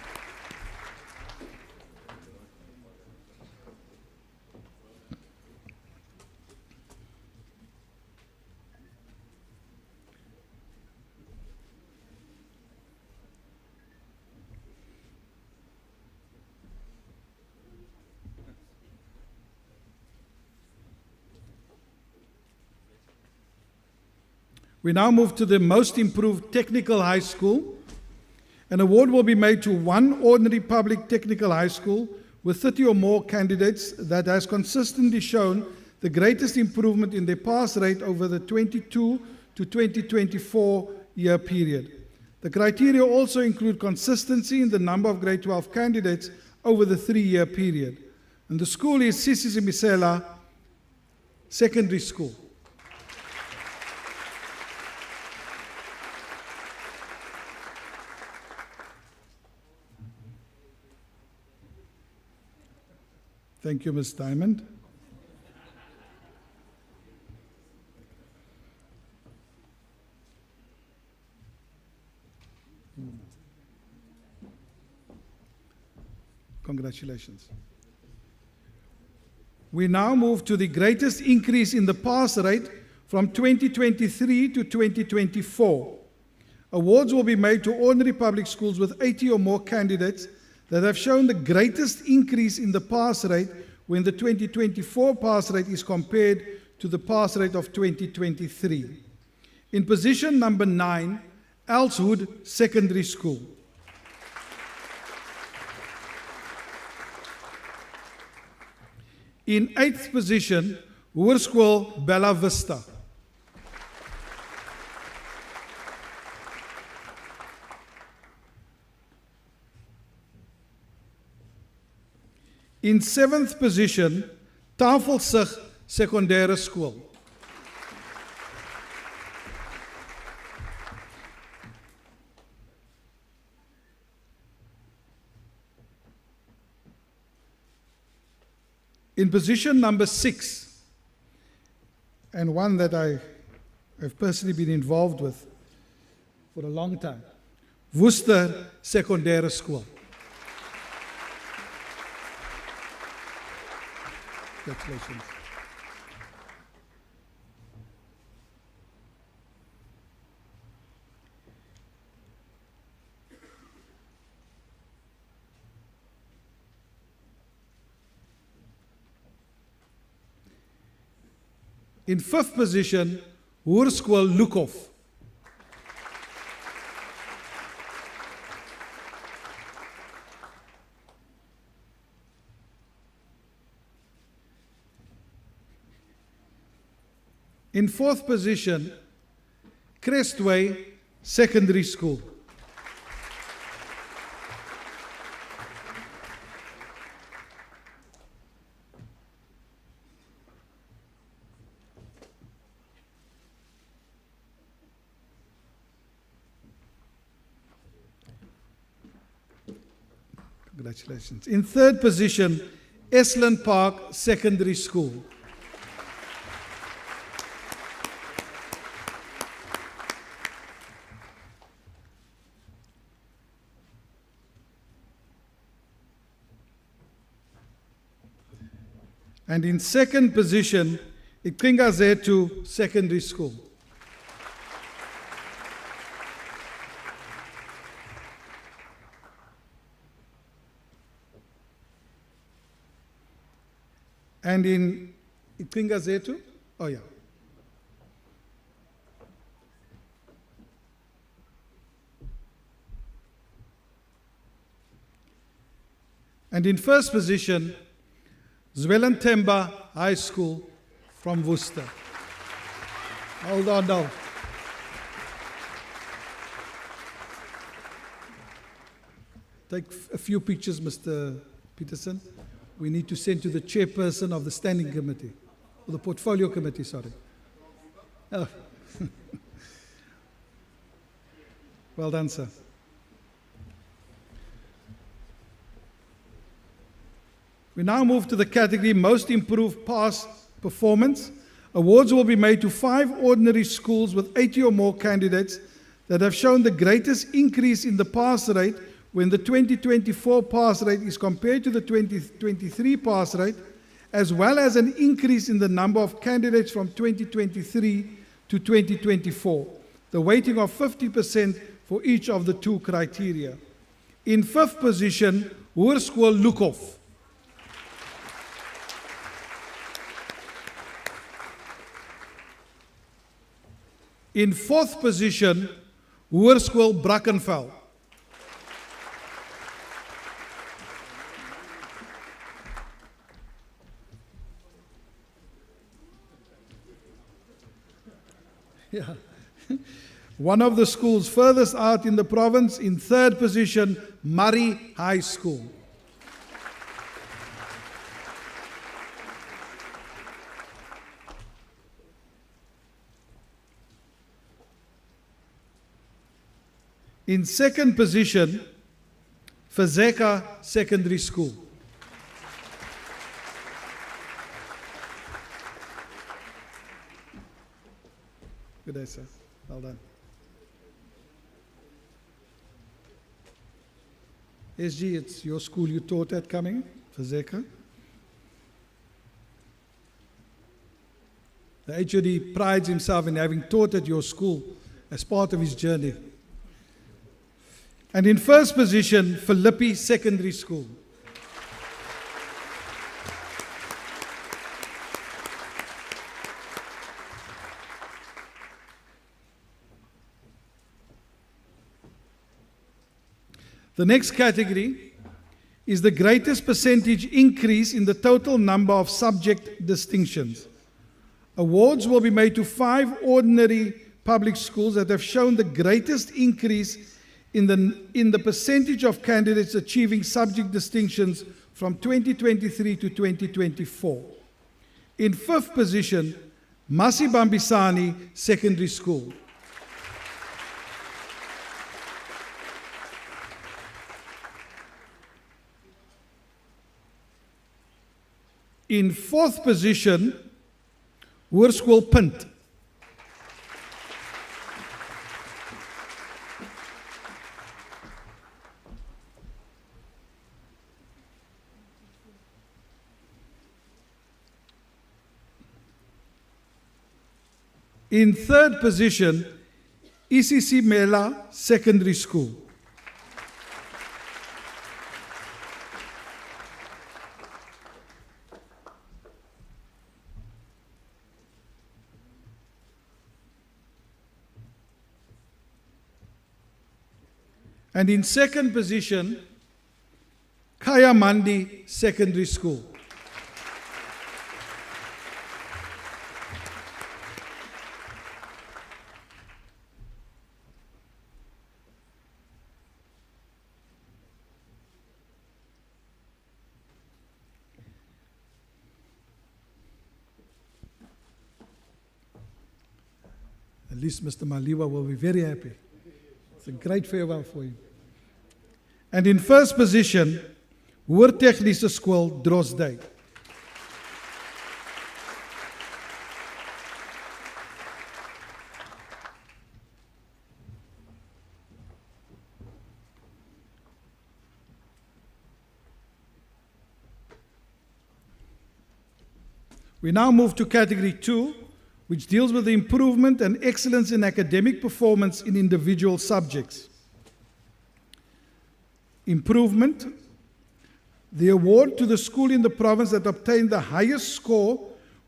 We now move to the most improved technical high school. An award will be made to one ordinary public technical high school with 30 or more candidates that has consistently shown the greatest improvement in their pass rate over the 22 to 2024 year period. The criteria also include consistency in the number of grade 12 candidates over the 3-year period. And the school is Sisimisela Secondary School. Thank you, Ms. Diamond. Congratulations. We now move to the greatest increase in the pass rate from 2023 to 2024. Awards will be made to ordinary public schools with 80 or more candidates that have shown the greatest increase in the pass rate when the 2024 pass rate is compared to the pass rate of 2023. In position number 9, Elswood Secondary School. In 8th position, Hoërskool Bella Vista. In 7th position, Tafelsig Sekondêre School. In position number 6, and one that I have personally been involved with for a long time, Worcester Sekondêre School. Congratulations. In 5th position, Hoërskool Lukhof. In 4th position, Crestway Secondary School. Congratulations. In 3rd position, Esland Park Secondary School. And in 2nd position, Ikingazetu Secondary School. And in Ikingazetu, oh yeah. And in 1st position, Zwelentemba High School from Worcester. Hold on now. Take a few pictures, Mr. Peterson. we need to send to the chairperson of the standing committee, or the portfolio committee, sorry. Oh. Well done, sir. We now move to the category Most Improved Past Performance. Awards will be made to 5 ordinary schools with 80 or more candidates that have shown the greatest increase in the pass rate when the 2024 pass rate is compared to the 2023 pass rate, as well as an increase in the number of candidates from 2023 to 2024, the weighting of 50% for each of the 2 criteria. In 5th position, Hoërskool Lukhof. In 4th position, Hoërskool Brackenfell. Yeah. One of the schools furthest out in the province, in 3rd position, Murray High School. In 2nd position, Fazeka Secondary School. Good day, sir. Well done. SG, it's your school you taught at coming, Fazeka. The HOD prides himself in having taught at your school as part of his journey. And in 1st position, Philippi Secondary School. The next category is the greatest percentage increase in the total number of subject distinctions. Awards will be made to 5 ordinary public schools that have shown the greatest increase in the percentage of candidates achieving subject distinctions from 2023 to 2024. In 5th position, Masibambisani Secondary School. In 4th position, Hoërskool Punt. In 3rd position, ECC Mela Secondary School. And in 2nd position, Kaya Mandi Secondary School. At least Mr. Maliwa will be very happy. It's a great farewell for him. And in 1st position, Hoërtegnische Skool Drosdijk. We now move to category 2, which deals with the improvement and excellence in academic performance in individual subjects. Improvement. The award to the school in the province that obtained the highest score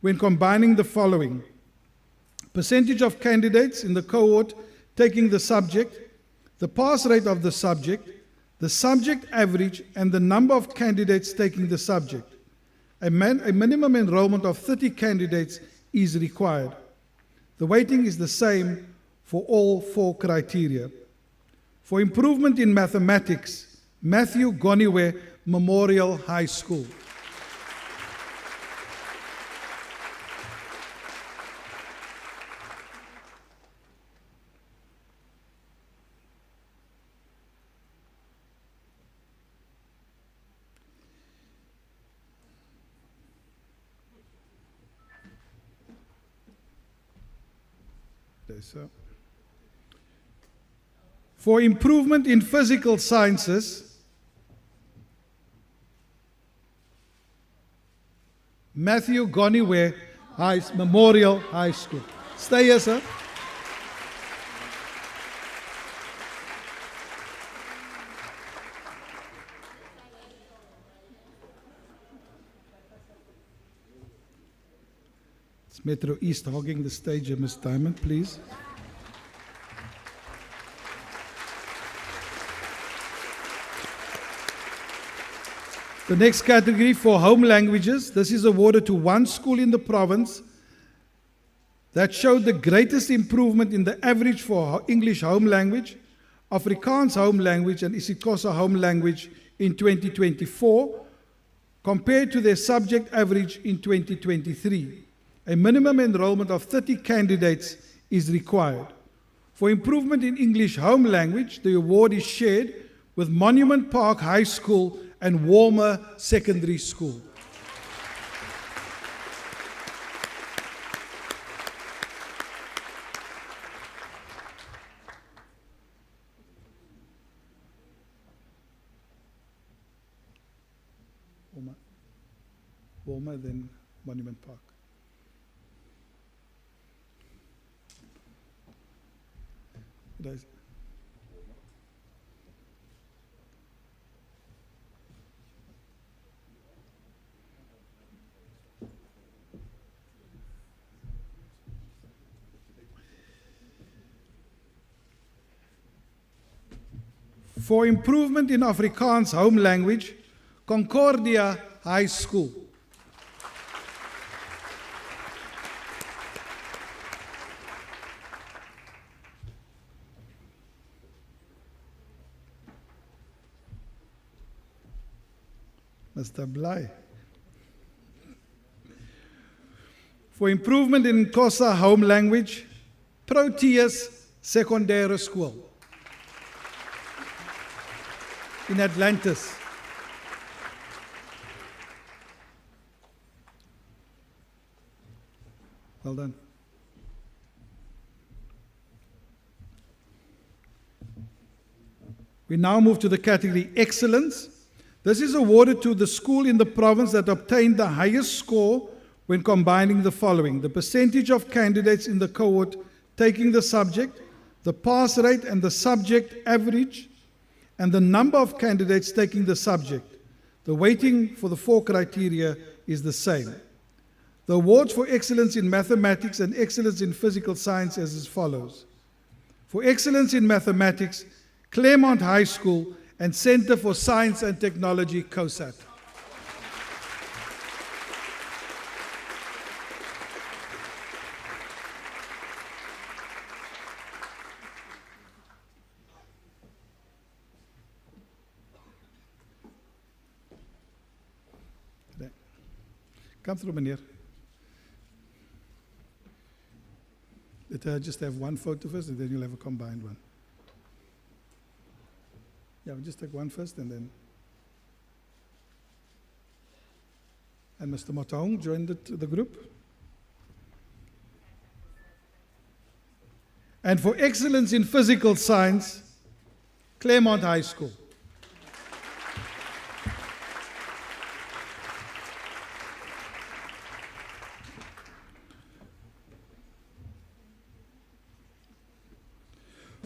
when combining the following: percentage of candidates in the cohort taking the subject, the pass rate of the subject average, and the number of candidates taking the subject. A minimum enrollment of 30 candidates is required. The weighting is the same for all 4 criteria. For improvement in mathematics, Matthew Goniwe Memorial High School. There, sir. For improvement in physical sciences, Matthew Goniwe Memorial High School. Stay here, sir. It's Metro East hogging the stage, Miss Diamond, please. The next category for home languages, this is awarded to one school in the province that showed the greatest improvement in the average for English home language, Afrikaans home language, and isiXhosa home language in 2024 compared to their subject average in 2023. A minimum enrollment of 30 candidates is required. For improvement in English home language, the award is shared with Monument Park High School and Walmer Secondary School. Walmer, then Monument Park. For improvement in Afrikaans home language, Concordia High School. Mr. Bly. For improvement in Xhosa home language, Proteus Secondary School in Atlantis. Well done. We now move to the category Excellence. This is awarded to the school in the province that obtained the highest score when combining the following: the percentage of candidates in the cohort taking the subject, the pass rate and the subject average, and the number of candidates taking the subject. The weighting for the four criteria is the same. The awards for excellence in mathematics and excellence in physical science is as follows. For excellence in mathematics, Claremont High School and Center for Science and Technology, COSAT. Come through, meneer. Just have one photo first, and then you'll have a combined one. Yeah, we'll just take one first, and then. And Mr. Motaung joined the group. And for excellence in physical science, Claremont High School.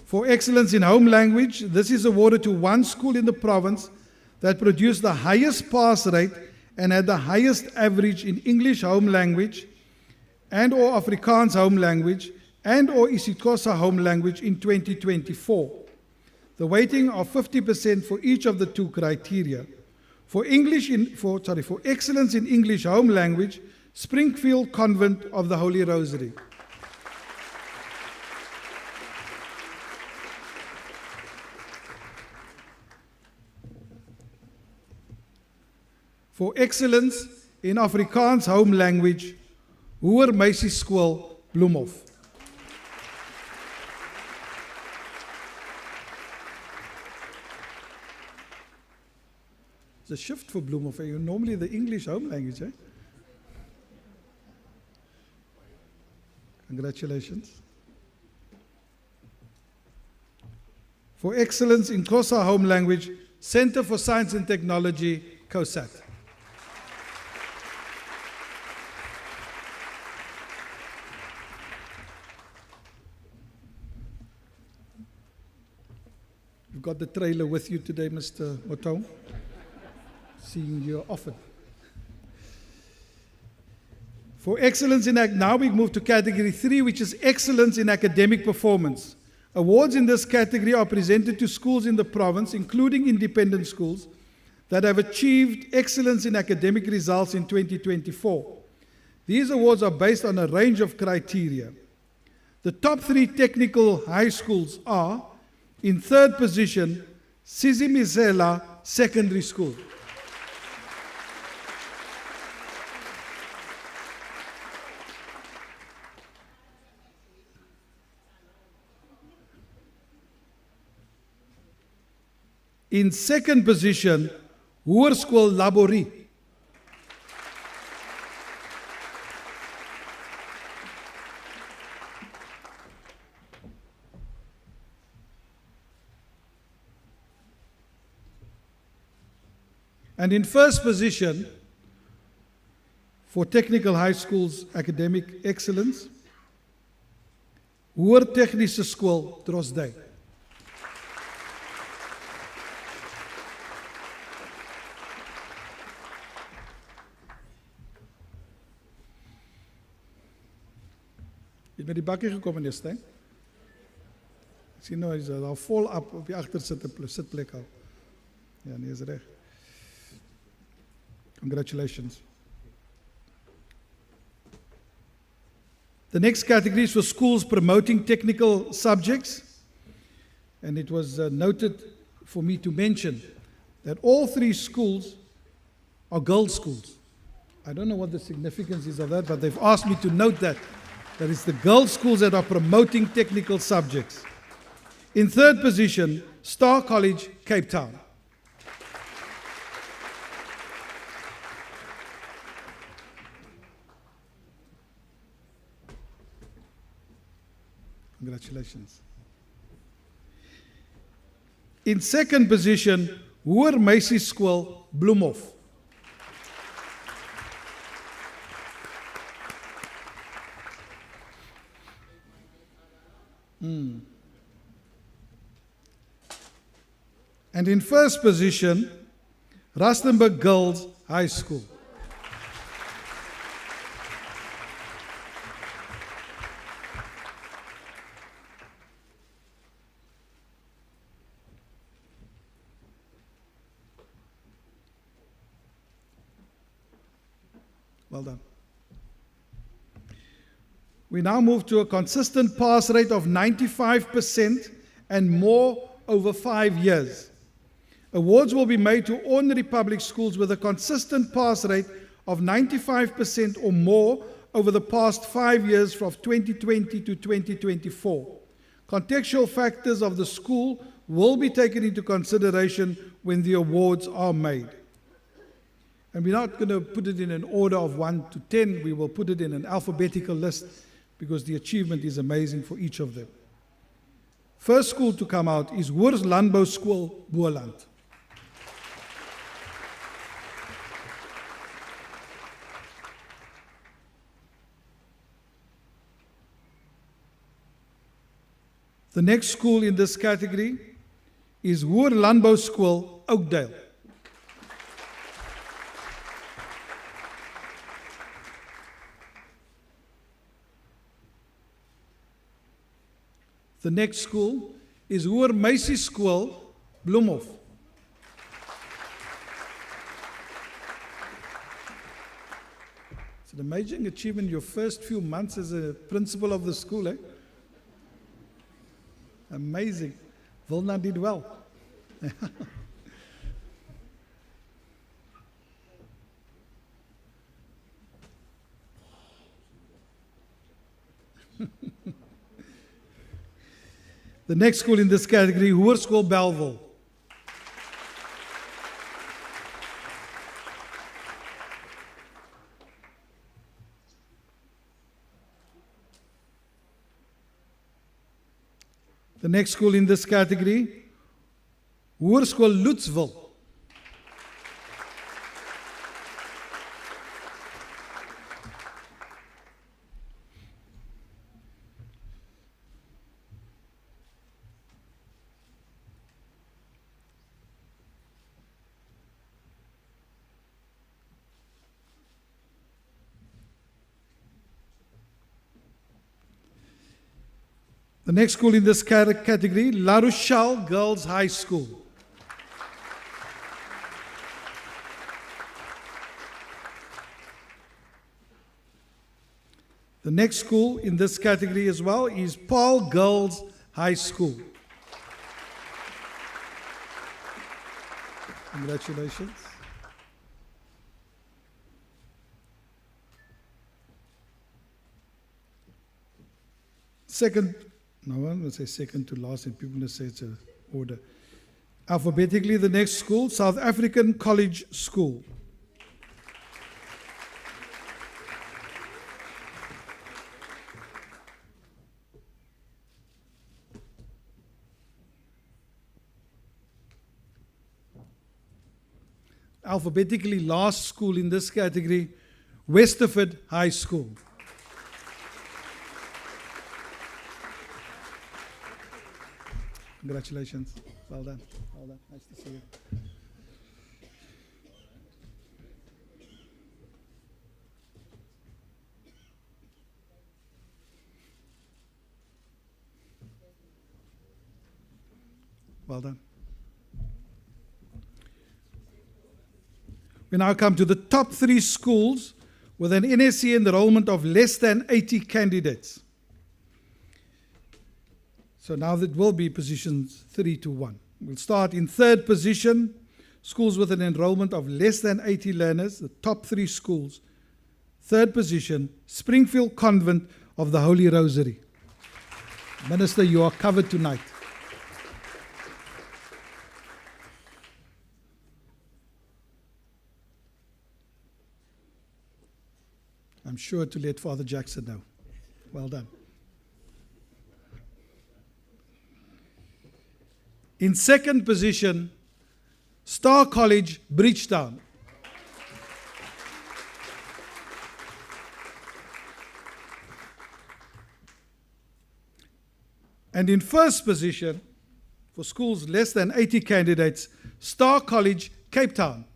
For excellence in home language, this is awarded to one school in the province that produced the highest pass rate and had the highest average in English home language and or Afrikaans home language and or isiXhosa home language in 2024. The weighting of 50% for each of the two criteria. For excellence in English home language, Springfield Convent of the Holy Rosary. For excellence in Afrikaans home language, Hoër Meisie School, Bloemhof. It's a shift for Bloemhof. You're normally the English home language, eh? Congratulations. For excellence in Xhosa home language, Center for Science and Technology, COSAT. You've got the trailer with you today, Mr. Motong. Seeing you often. For excellence in now we move to category 3, which is excellence in academic performance. Awards in this category are presented to schools in the province, including independent schools, that have achieved excellence in academic results in 2024. These awards are based on a range of criteria. The top 3 technical high schools are, in third position, Sizimizela Secondary School. In second position, Hoërskool Laborie. And in first position, for technical high schools academic excellence, Hoër Tegnische Skool Drosdijk. Je bent die bakkie gekomen eerst, hè? Ik zie nou, hij is al vol op je achterzitplek al. Ja, nee, is recht. Congratulations. The next category is for schools promoting technical subjects. And it was noted for me to mention that all 3 schools are girls' schools. I don't know what the significance is of that, but they've asked me to note that. That is the girls' schools that are promoting technical subjects. In third position, Star College, Cape Town. Congratulations. In second position, Hoër Meisies School, Bloemhof. And in first position, Rustenburg Girls High School. Well done. We now move to a consistent pass rate of 95% and more over 5 years. Awards will be made to ordinary public schools with a consistent pass rate of 95% or more over the past 5 years from 2020 to 2024. Contextual factors of the school will be taken into consideration when the awards are made. And we're not going to put it in an order of 1 to 10. We will put it in an alphabetical list because the achievement is amazing for each of them. First school to come out is Hoër Landbou School, Boland. The next school in this category is Hoër Landbou School, Oakdale. The next school is Hoër Meisies School, Bloemhof. It's an amazing achievement your first few months as a principal of the school, eh? Amazing. Wilna did well. The next school in this category, Hoërskool Bellville. The next school in this category, Hoërskool Loetswil. The next school in this category, La Rochelle Girls High School. The next school in this category as well is Paul Girls High School. Congratulations. Second, no one will say second to last, and people will say it's an order. Alphabetically, the next school, South African College School. Alphabetically last school in this category, Westerford High School. Congratulations. Well done. Well done. Nice to see you. Well done. We now come to the top 3 schools with an NSC enrollment of less than 80 candidates. So now that will be positions 3 to 1. We'll start in third position, schools with an enrollment of less than 80 learners, the top 3 schools. Third position, Springfield Convent of the Holy Rosary. Minister, you are covered tonight. I'm sure to let Father Jackson know. Well done. In second position, Star College, Bridgetown. And in first position, for schools less than 80 candidates, Star College, Cape Town.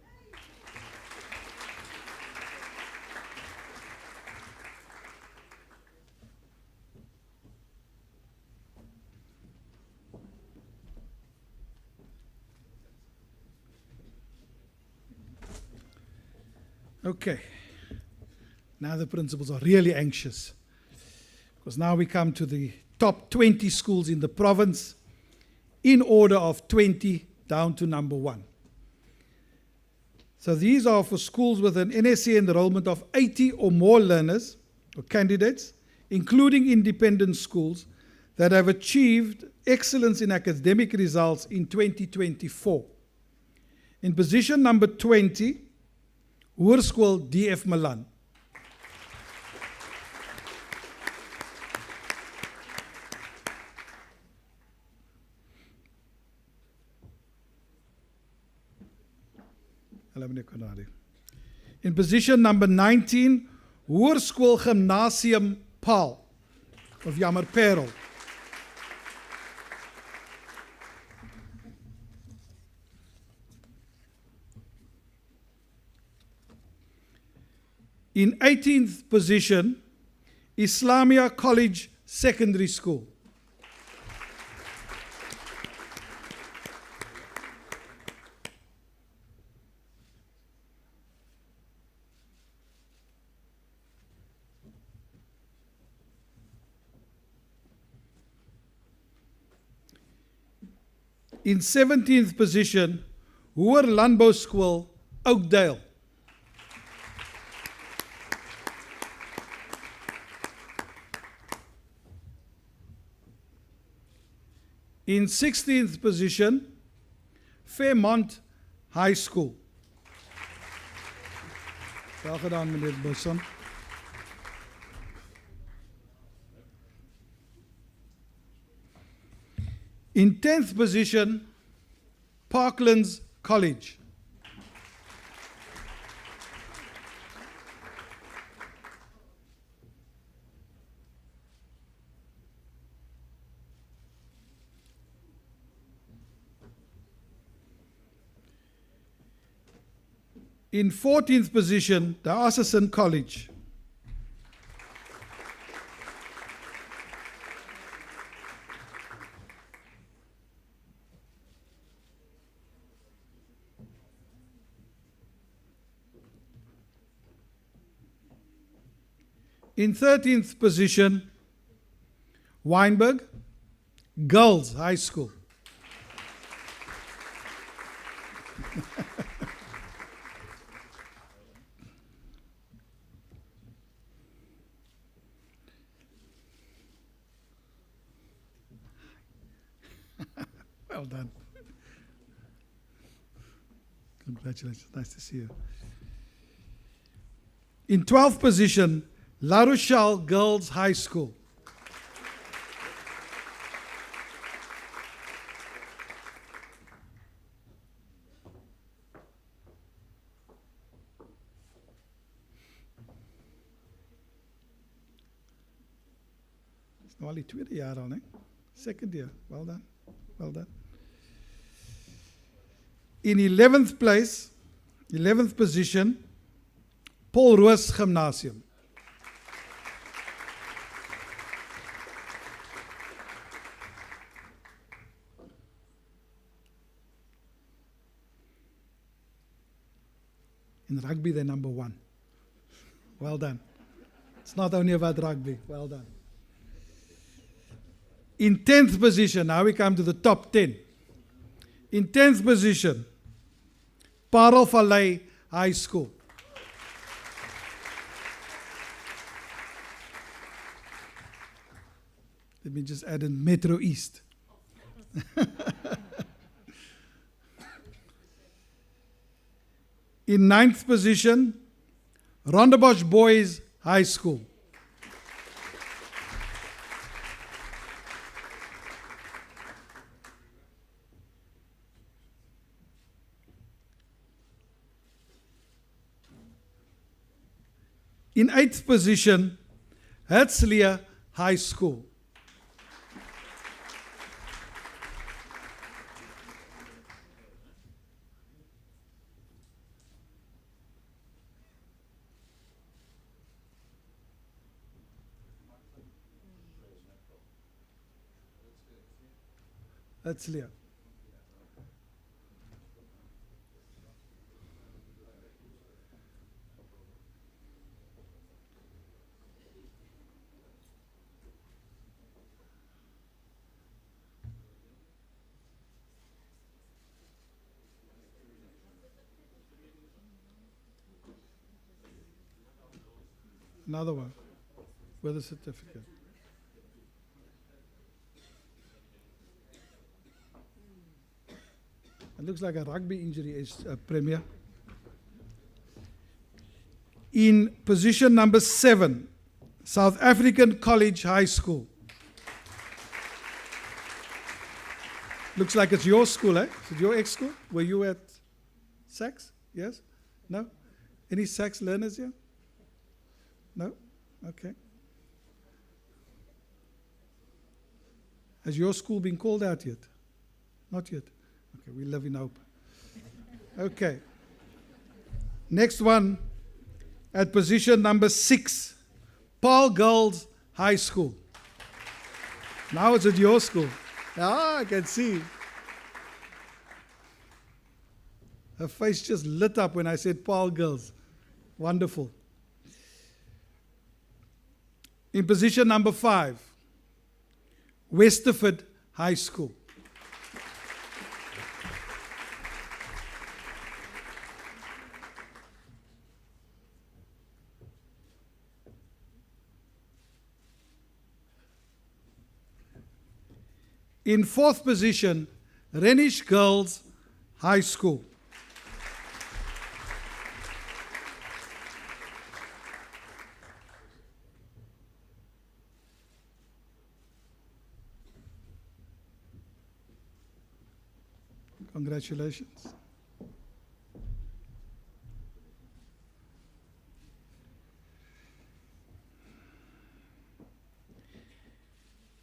Okay, now the principals are really anxious because now we come to the top 20 schools in the province in order of 20 down to number 1. So these are for schools with an NSC enrollment of 80 or more learners or candidates, including independent schools that have achieved excellence in academic results in 2024. In position number 20, Hoërskool DF Milan. In position number 19, Hoërskool Gymnasium Paul of Jammerperl. In 18th position, Islamia College Secondary School. In 17th position, Hoër Landbou School, Oakdale. In 16th position, Fairmont High School. Wel gedaan, meneer Bosson. In 10th position, Parklands College. In 14th position, the Diocesan College. In 13th position, Wynberg Girls High School. Well done. Congratulations. Nice to see you. In 12th position, La Rochelle Girls High School. It's nou al die tweede jaar al, hè? Second year. Well done. Well done. In 11th place, 11th position, Paul Roos Gymnasium. In rugby, they're number 1. Well done. It's not only about rugby. Well done. In 10th position, now we come to the top 10. In 10th position, Parel Valley High School. Let me just add in Metro East. In 9th position, Rondebosch Boys High School. In 8th position, Herzliya High School. Herzliya. Another one with a certificate. It looks like a rugby injury is Premier. In position number 7, South African College High School. Looks like it's your school, eh? Is it your ex-school? Were you at Sax? Yes? No? Any Sax learners here? No? Okay. Has your school been called out yet? Not yet. Okay, we live in hope. Okay. Next one, at position number 6, Paul Girls High School. Now it's at your school. Ah, I can see. Her face just lit up when I said Paul Girls. Wonderful. In position number 5, Westerford High School. In 4th position, Rhenish Girls High School. Congratulations.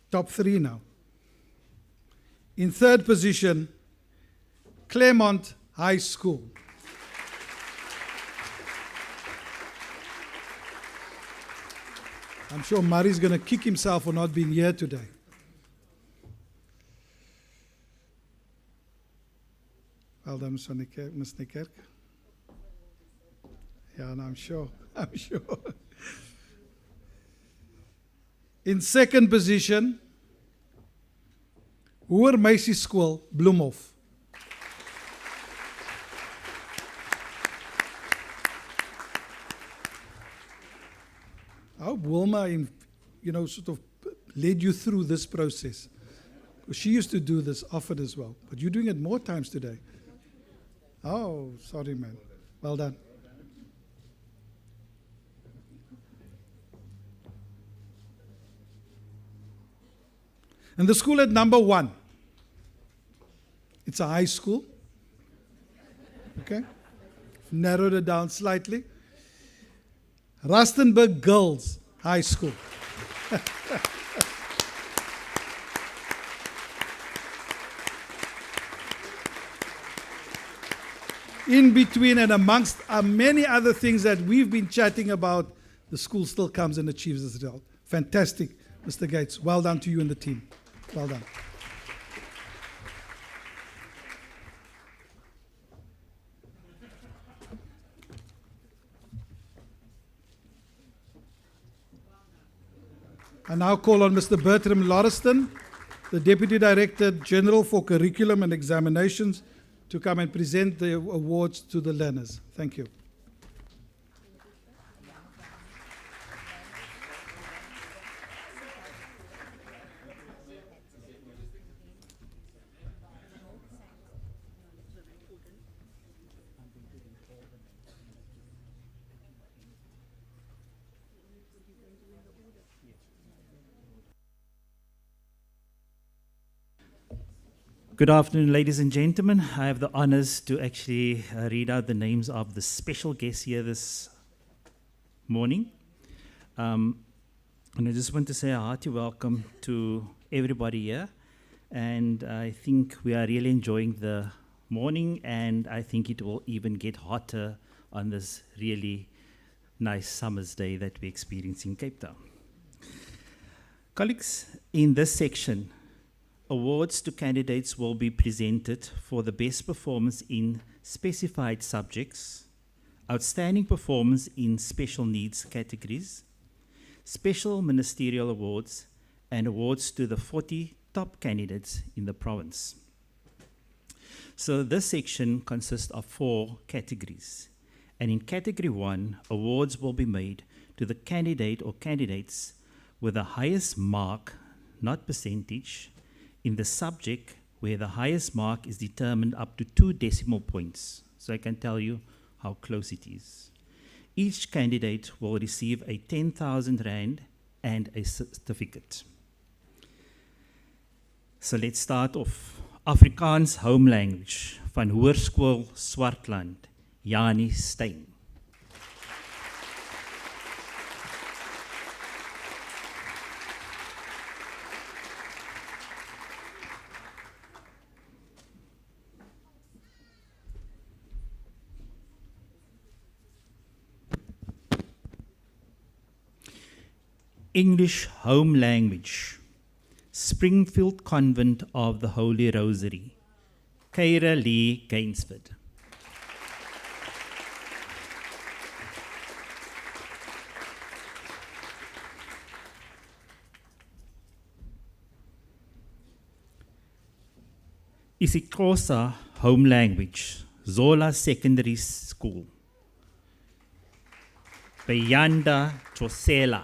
Top 3 now. In third position, Claremont High School. I'm sure Murray's going to kick himself for not being here today. Well done, Ms. Niekerk. Yeah, no, I'm sure. I'm sure. In second position, Hoër Meisie School, Bloemhof. I hope Wilma, sort of led you through this process. She used to do this often as well, but you're doing it more times today. Oh, sorry, man. Well done. And the school at number 1. It's a high school. Okay? Narrowed it down slightly. Rustenburg Girls High School. In between and amongst many other things that we've been chatting about, the school still comes and achieves this result. Fantastic, Mr. Gates. Well done to you and the team. Well done. I now call on Mr. Bertram Lauriston, the Deputy Director General for Curriculum and Examinations, to come and present the awards to the learners. Thank you. Good afternoon, ladies and gentlemen. I have the honors to actually read out the names of the special guests here this morning. And I just want to say a hearty welcome to everybody here. And I think we are really enjoying the morning, and I think it will even get hotter on this really nice summer's day that we experience in Cape Town. Colleagues, in this section, awards to candidates will be presented for the best performance in specified subjects, outstanding performance in special needs categories, special ministerial awards, and awards to the 40 top candidates in the province. So this section consists of 4 categories. And in category 1, awards will be made to the candidate or candidates with the highest mark, not percentage, in the subject where the highest mark is determined up to 2 decimal points. So I can tell you how close it is. Each candidate will receive a 10,000 Rand and a certificate. So let's start off. Afrikaans home language van Hoërskool Swartland, Janie Steyn. English home language, Springfield Convent of the Holy Rosary, Kyra Lee Gainsford. isiXhosa home language, Zola Secondary School, Beyanda Chosela.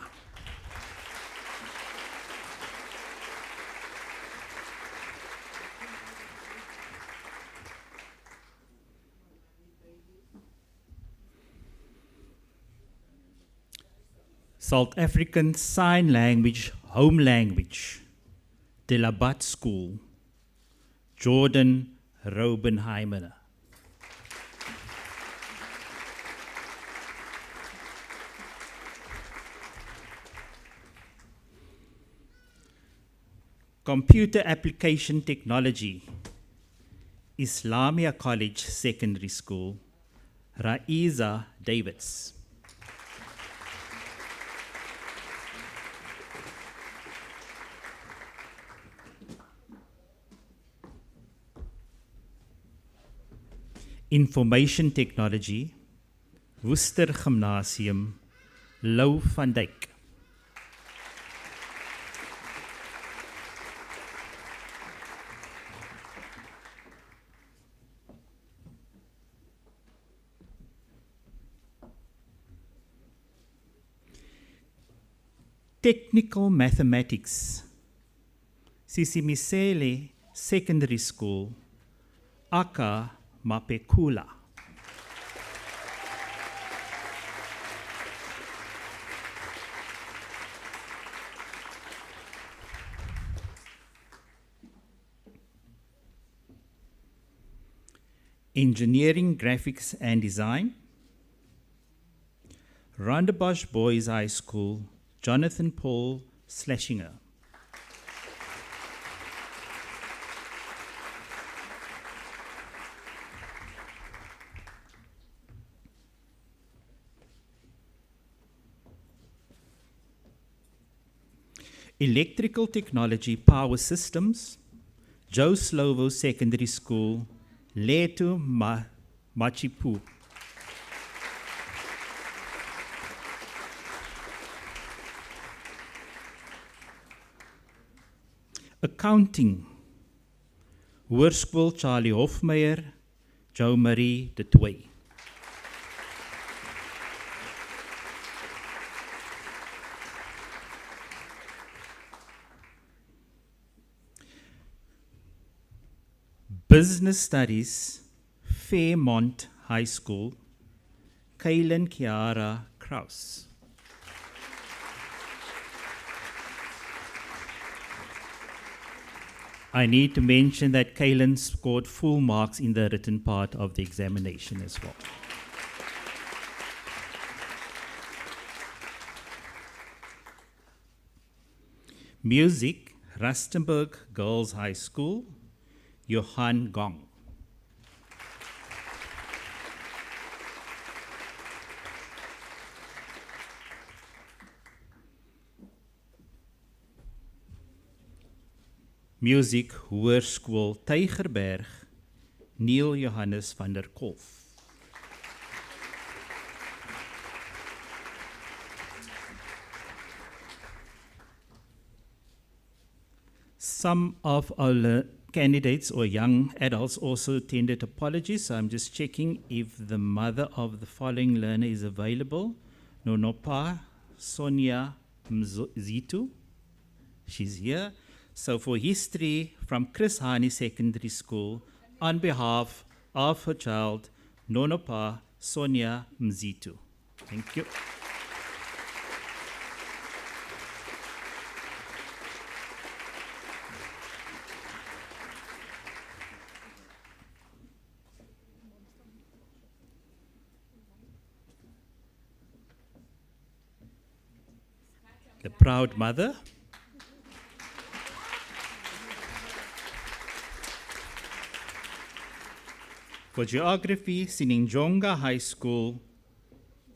South African Sign Language Home Language, Delabat School, Jordan Robenheimer. Computer Application Technology, Islamia College Secondary School, Raiza Davids. Information Technology, Worcester Gymnasium, Lou van Dijk. Technical Mathematics, Sisimisele Secondary School, Aka Mapekula. Engineering, Graphics and Design, Rondebosch Boys High School, Jonathan Paul Slashinger. Electrical Technology Power Systems, Joe Slovo Secondary School, Letu Machipu. Accounting, Hoërskool Charlie Hofmeyer, Joe Marie de Toey. Business Studies, Fairmont High School, Kaylin Kiara Kraus. I need to mention that Kaylin scored full marks in the written part of the examination as well. Music, Rustenburg Girls High School, Johan Gong. Music, Hoërskool Tygerberg, Neil Johannes van der Kolf. Some of our candidates or young adults also tendered apologies, so I'm just checking if the mother of the following learner is available. Nonopa Sonia Mzitu, she's here. So for history from Chris Hani Secondary School, on behalf of her child, Nonopa Sonia Mzitu. Thank you. The proud mother. For geography, Sininjonga High School,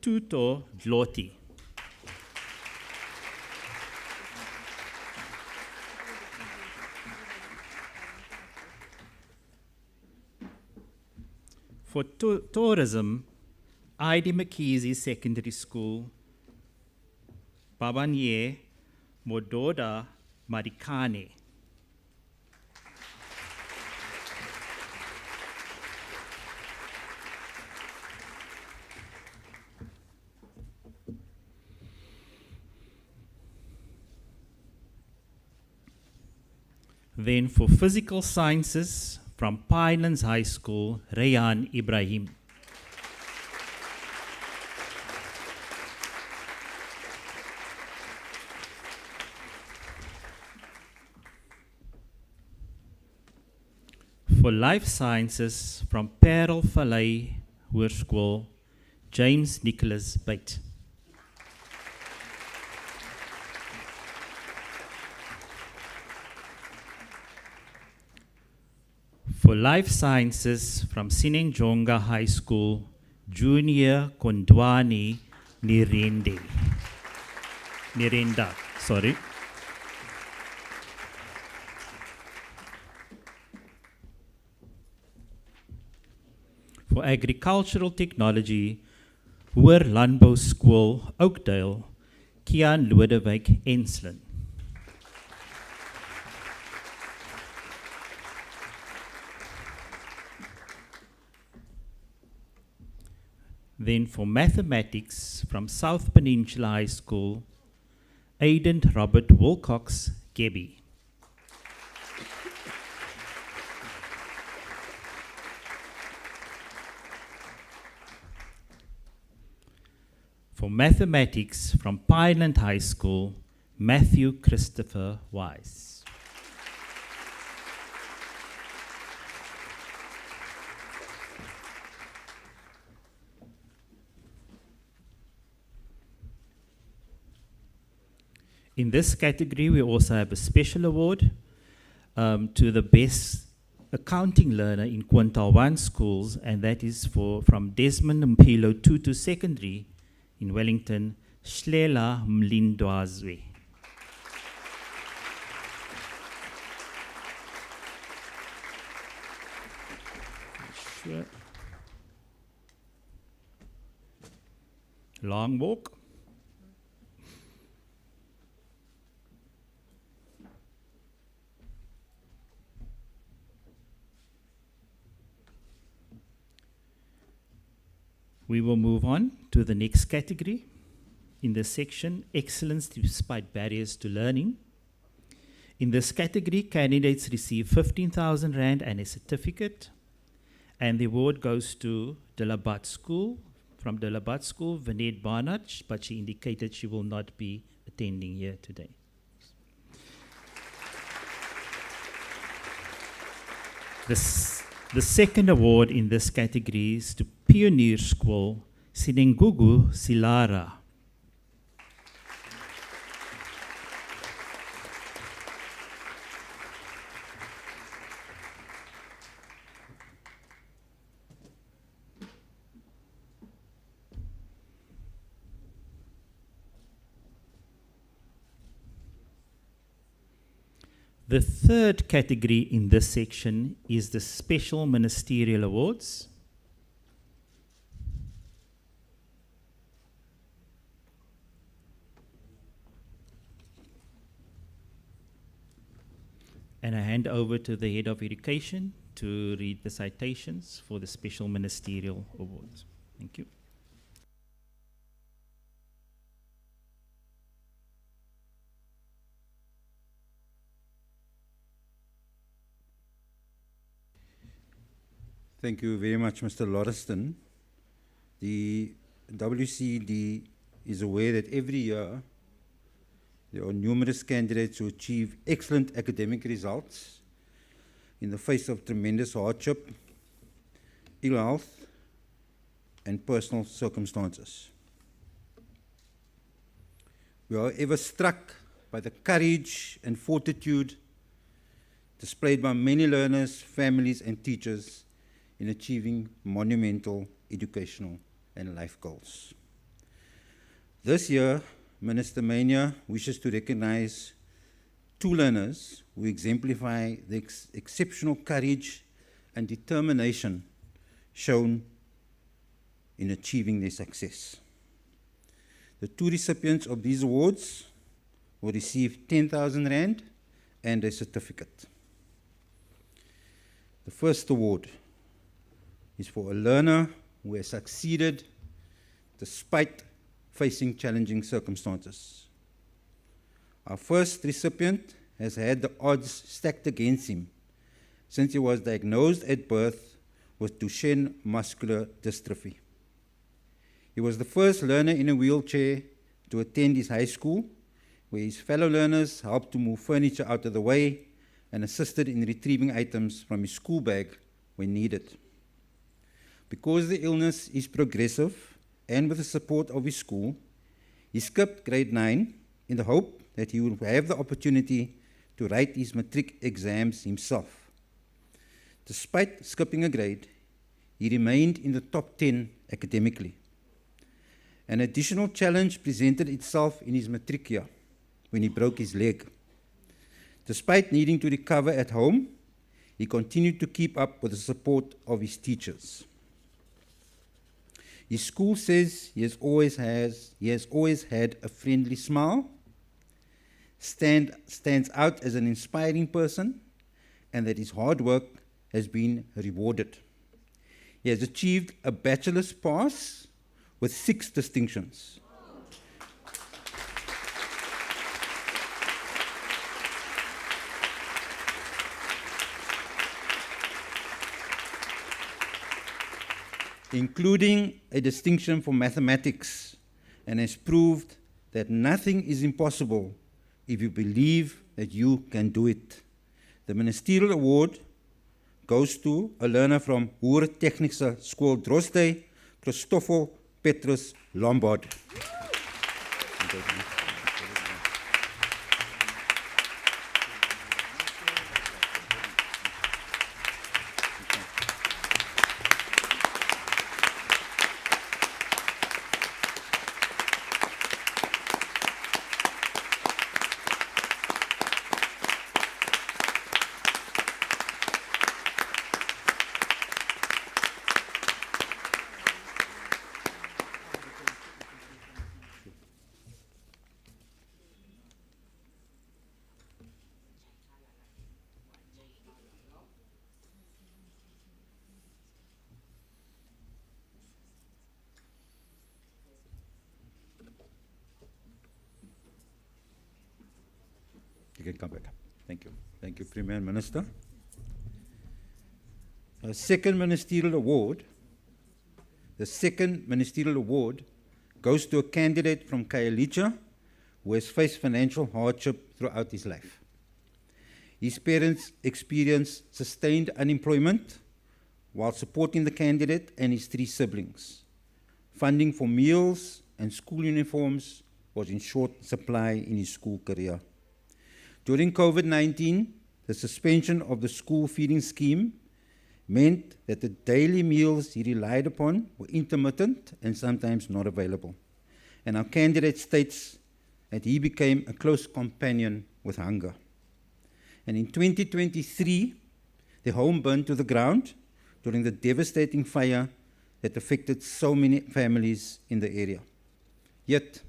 Tuto Dloti. For tourism, ID Makisi Secondary School, Babanye Mododa Marikane. Then for physical sciences, from Pinelands High School, Rayan Ibrahim. For Life Sciences from Parel Valley Hoërskool, James Nicholas Bate. For Life Sciences from Sinenjonga High School, Junior Kondwani Nirenda. Sorry. For Agricultural Technology, Hoër Landbou School, Oakdale, Kian Lodewijk Enslin. Then for Mathematics from South Peninsula High School, Aidan Robert Wilcox Gebby. For Mathematics from Pineland High School, Matthew Christopher Wise. In this category, we also have a special award to the best accounting learner in Quintal 1 schools, and that is from Desmond Mpilo Tutu Secondary in Wellington, Shlela Mlindwazwe. Sure. Long walk. We will move on to the next category in this section, Excellence Despite Barriers to Learning. In this category, candidates receive 15,000 Rand and a certificate, and the award goes to Delabat School. From Delabat School, Vinette Barnard, but she indicated she will not be attending here today. The second award in this category is to Pioneer School, Sinengugu Silara. The third category in this section is the Special Ministerial Awards. And I hand over to the Head of Education to read the citations for the Special Ministerial Awards. Thank you. Thank you very much, Mr. Lauriston. The WCED is aware that every year there are numerous candidates who achieve excellent academic results in the face of tremendous hardship, ill health, and personal circumstances. We are ever struck by the courage and fortitude displayed by many learners, families, and teachers in achieving monumental educational and life goals. This year, Minister Mania wishes to recognize two learners who exemplify the exceptional courage and determination shown in achieving their success. The two recipients of these awards will receive 10,000 Rand and a certificate. The first award is for a learner who has succeeded despite facing challenging circumstances. Our first recipient has had the odds stacked against him since he was diagnosed at birth with Duchenne muscular dystrophy. He was the first learner in a wheelchair to attend his high school, where his fellow learners helped to move furniture out of the way and assisted in retrieving items from his school bag when needed. Because the illness is progressive and with the support of his school, he skipped grade 9 in the hope that he would have the opportunity to write his matric exams himself. Despite skipping a grade, he remained in the top 10 academically. An additional challenge presented itself in his matric year when he broke his leg. Despite needing to recover at home, he continued to keep up with the support of his teachers. His school says he has always had a friendly smile, stands out as an inspiring person, and that his hard work has been rewarded. He has achieved a bachelor's pass with 6 distinctions. Including a distinction for mathematics, and has proved that nothing is impossible if you believe that you can do it. The Ministerial Award goes to a learner from Hoër Technische School Droste, Christoffel Petrus Lombard. You can come back up. Thank you. Thank you, Premier and Minister. The second Ministerial Award goes to a candidate from Khayelitsha who has faced financial hardship throughout his life. His parents experienced sustained unemployment while supporting the candidate and his 3 siblings. Funding for meals and school uniforms was in short supply in his school career. During COVID-19, the suspension of the school feeding scheme meant that the daily meals he relied upon were intermittent and sometimes not available. And our candidate states that he became a close companion with hunger. And in 2023, the home burned to the ground during the devastating fire that affected so many families in the area. Yet,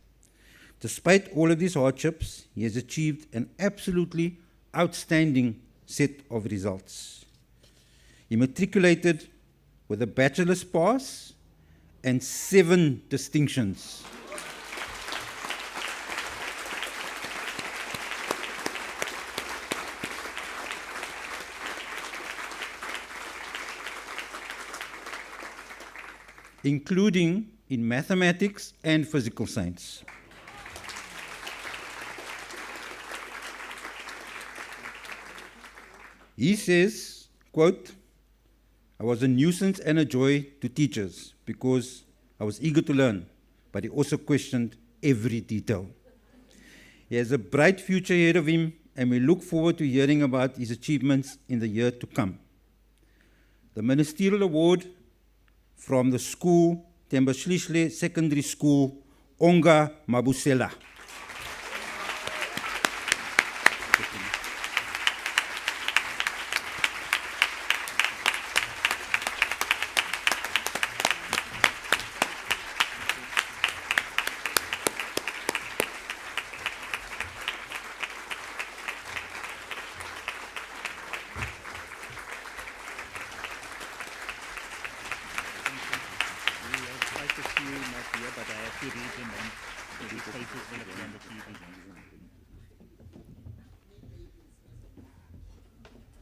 despite all of these hardships, he has achieved an absolutely outstanding set of results. He matriculated with a bachelor's pass and 7 distinctions. Including in mathematics and physical science. He says, quote, "I was a nuisance and a joy to teachers because I was eager to learn, but he also questioned every detail." He has a bright future ahead of him, and we look forward to hearing about his achievements in the year to come. The Ministerial Award from the school, Tembashlishle Secondary School, Onga Mabusela.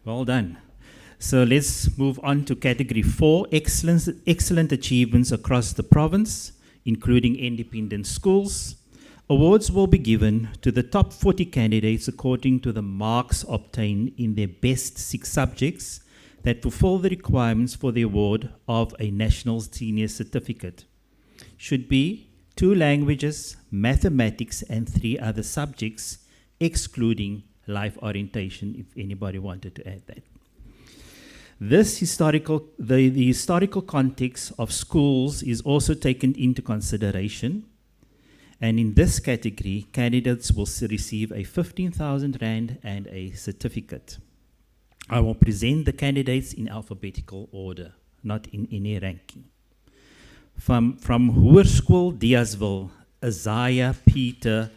Well done. So let's move on to category 4, excellent achievements across the province, including independent schools. Awards will be given to the top 40 candidates according to the marks obtained in their best 6 subjects that fulfill the requirements for the award of a National Senior Certificate. Should be 2 languages, mathematics, and 3 other subjects, excluding life orientation, if anybody wanted to add that. The historical context of schools is also taken into consideration, and in this category, candidates will receive a 15,000 Rand and a certificate. I will present the candidates in alphabetical order, not in any ranking. From Hoërskool Diasville, Isaiah Peter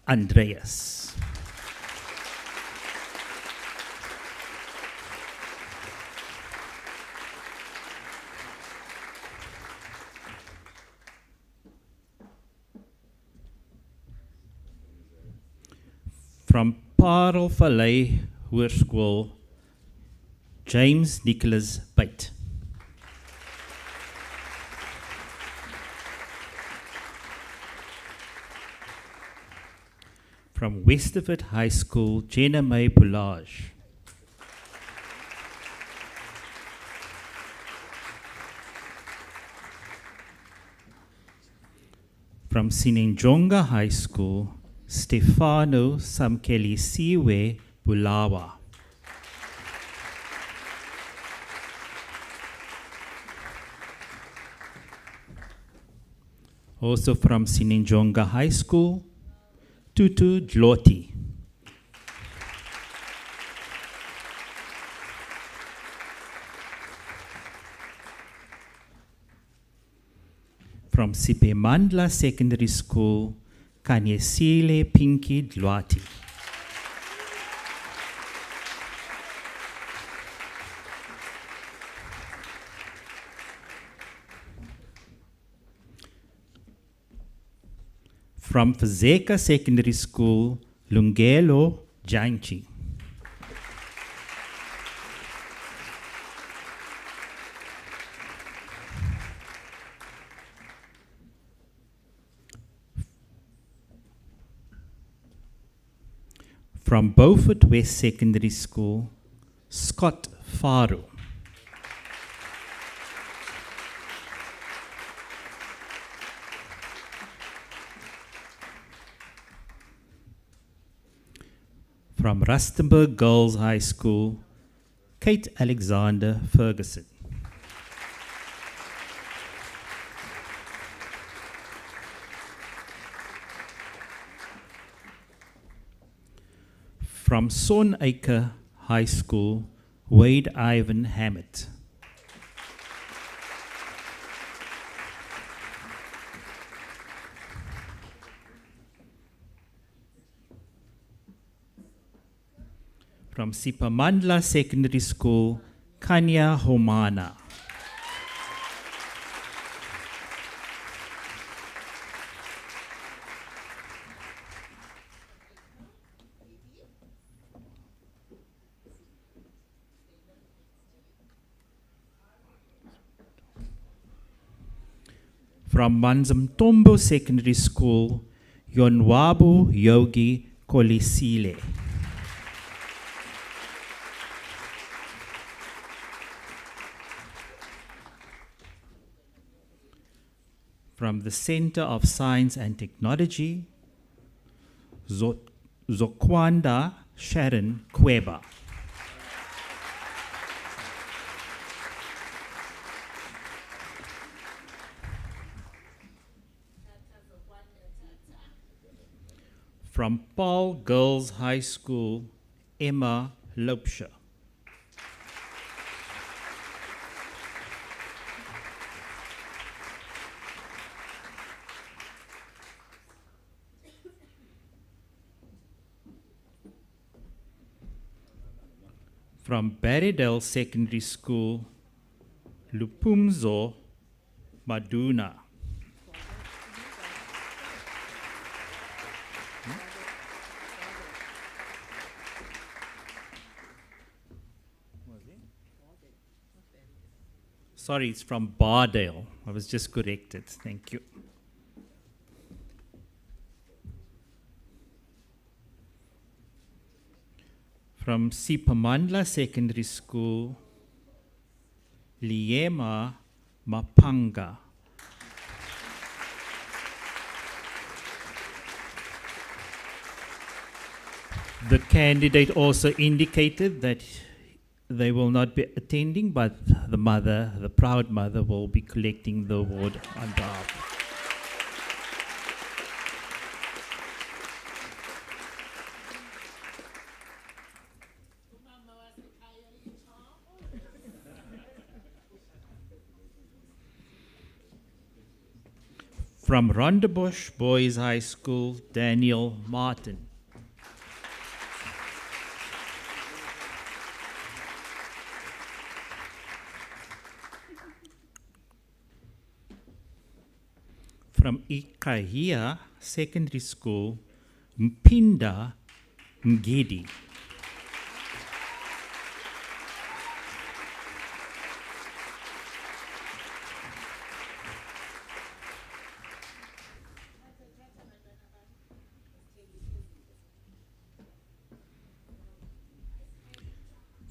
Andreas. From Parel Valley Hoërskool, James Nicholas Bate. From Westerford High School, Jenna May Boulage. From Sinenjonga High School, Stefano Samkelisiwe Bulawa. Also from Sinenjonga High School, Tutu Dloti. From Sipemandla Secondary School, Kanyesile Pinky Dlwati. From Fazeka Secondary School, Lungelo Janchi. From Beaufort West Secondary School, Scott Faru. From Rustenburg Girls High School, Kate Alexander Ferguson. From Sonacre High School, Wade Ivan Hammett. From Sipamandla Secondary School, Kanya Homana. From Manzamtombo Secondary School, Yonwabu Yogi Kolisile. From the Center of Science and Technology, Zokwanda Sharon Kweba. From Paul Girls High School, Emma Lopsha. From Barrydale Secondary School, Lupumzo Maduna. Sorry, it's from Bardale. I was just corrected. Thank you. From Sipamandla Secondary School, Liema Mapanga. The candidate also indicated that they will not be attending, but the mother, the proud mother, will be collecting the award on behalf. From Rondebosch Boys High School, Daniel Martin. From Ikahia Secondary School, Mpinda Ngedi.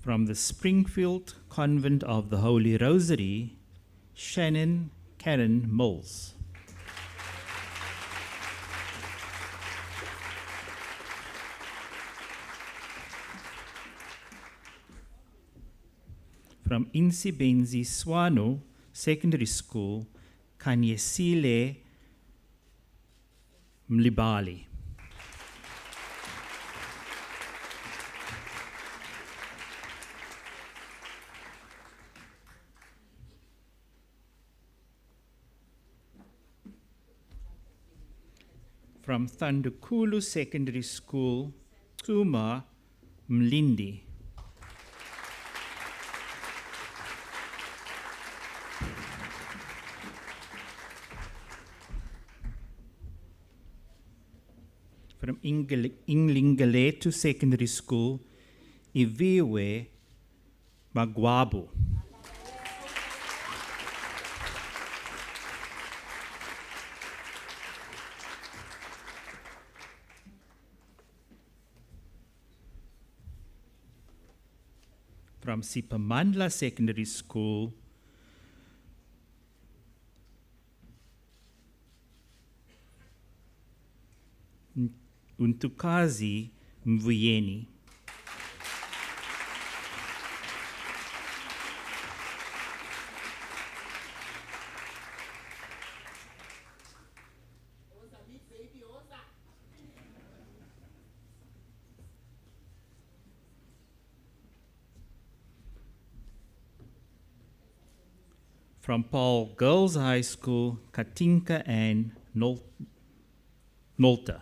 From the Springfield Convent of the Holy Rosary, Shannon Karen Mills. From Insibenzi Swano Secondary School, Kanyesile Mlibali. From Thundukulu Secondary School, Tuma Mlindi. From Inglingaletu Secondary School, Iviwe Magwabu. From Sipamandla Secondary School, Untukazi Mvuyeni. From Paul Girls High School, Katinka and Nolta.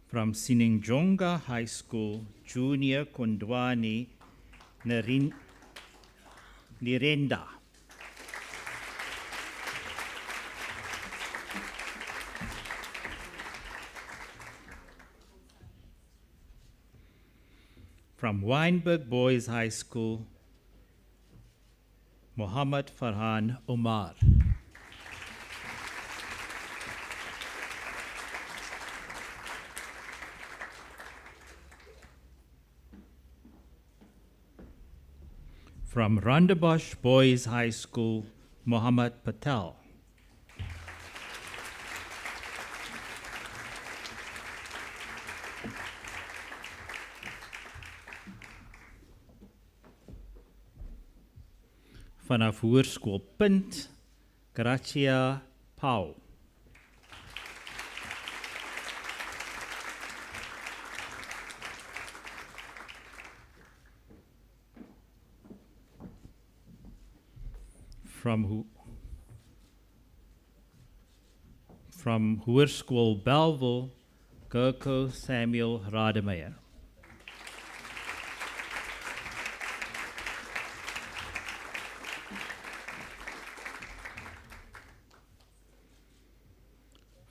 From Siningjonga High School, Junior Kondwani Nirenda. From Weinberg Boys High School, Muhammad Farhan Omar. From Rondebosch Boys High School, Muhammad Patel. Vanaf Hoërskool Punt, Gracia Pau. From Hoërskool Belleville, Gerko Samuel Rademeyer.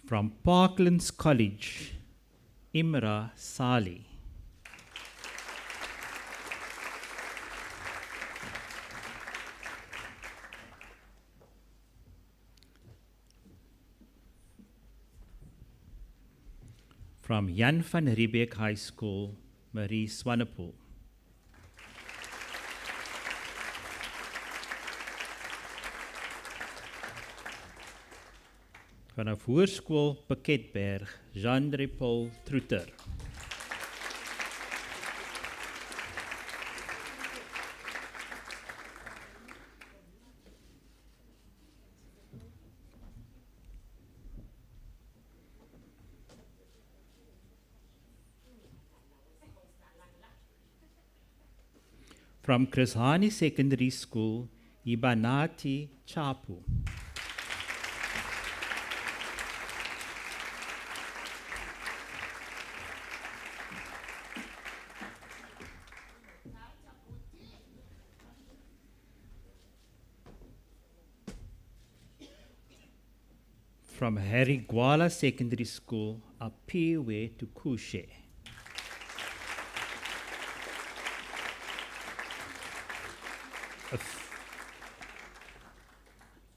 From Parklands College, Imra Sali. From Jan van Riebeek High School, Marie Swanepoel. Vanaf Hoërskool Pakketberg, Jean-André Paul Troeter. From Chris Hani Secondary School, Ibanati Chapu. From Harry Gwala Secondary School, Apiwe to Kushe.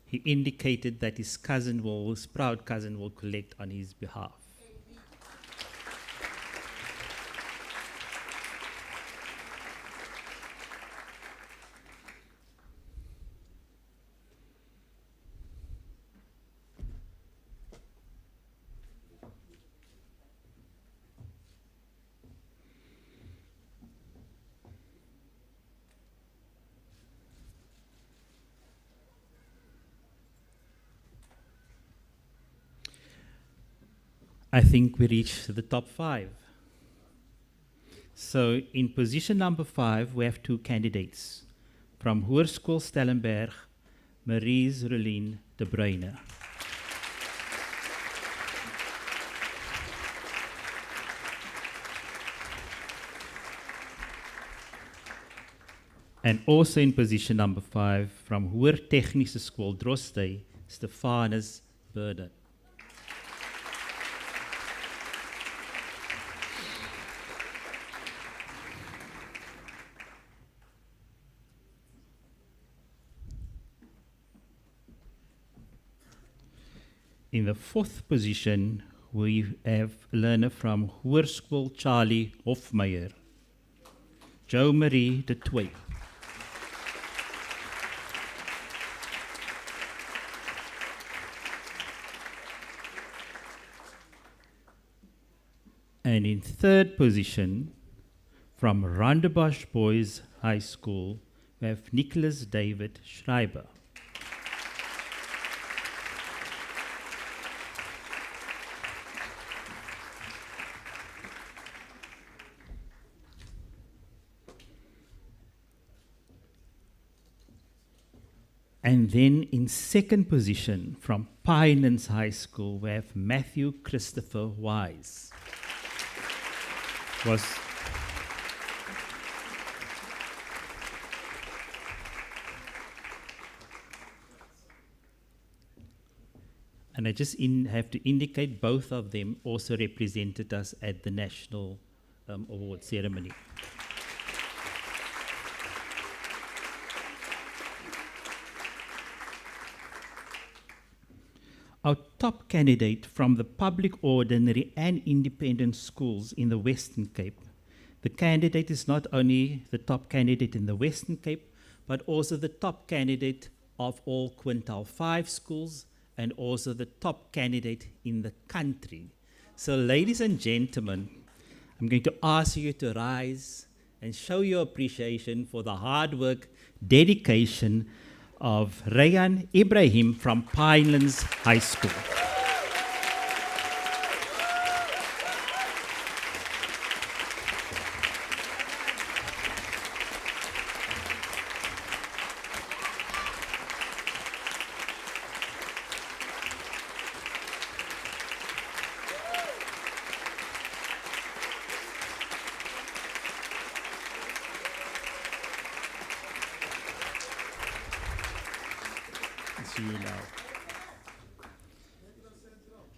He indicated that his proud cousin will collect on his behalf. I think we reached the top 5. So in position number 5, we have 2 candidates. From Hoërskool Stellenberg, Maries Rolien de Bruyne. And also in position number 5, from Hoër Technische School Drostay, Stefanus Burden. In the 4th position, we have a learner from Hoërskool Charlie Hofmeyer, Jo Marie de Toey. And in 3rd position, from Rondebosch Boys High School, we have Nicholas David Schreiber. And then in 2nd position, from Pinelands High School, we have Matthew Christopher Wise. And I just have to indicate both of them also represented us at the National Award ceremony. Our top candidate from the public, ordinary and independent schools in the Western Cape. The candidate is not only the top candidate in the Western Cape, but also the top candidate of all Quintile 5 schools and also the top candidate in the country. So ladies and gentlemen, I'm going to ask you to rise and show your appreciation for the hard work, dedication of Rayan Ibrahim from Pinelands High School.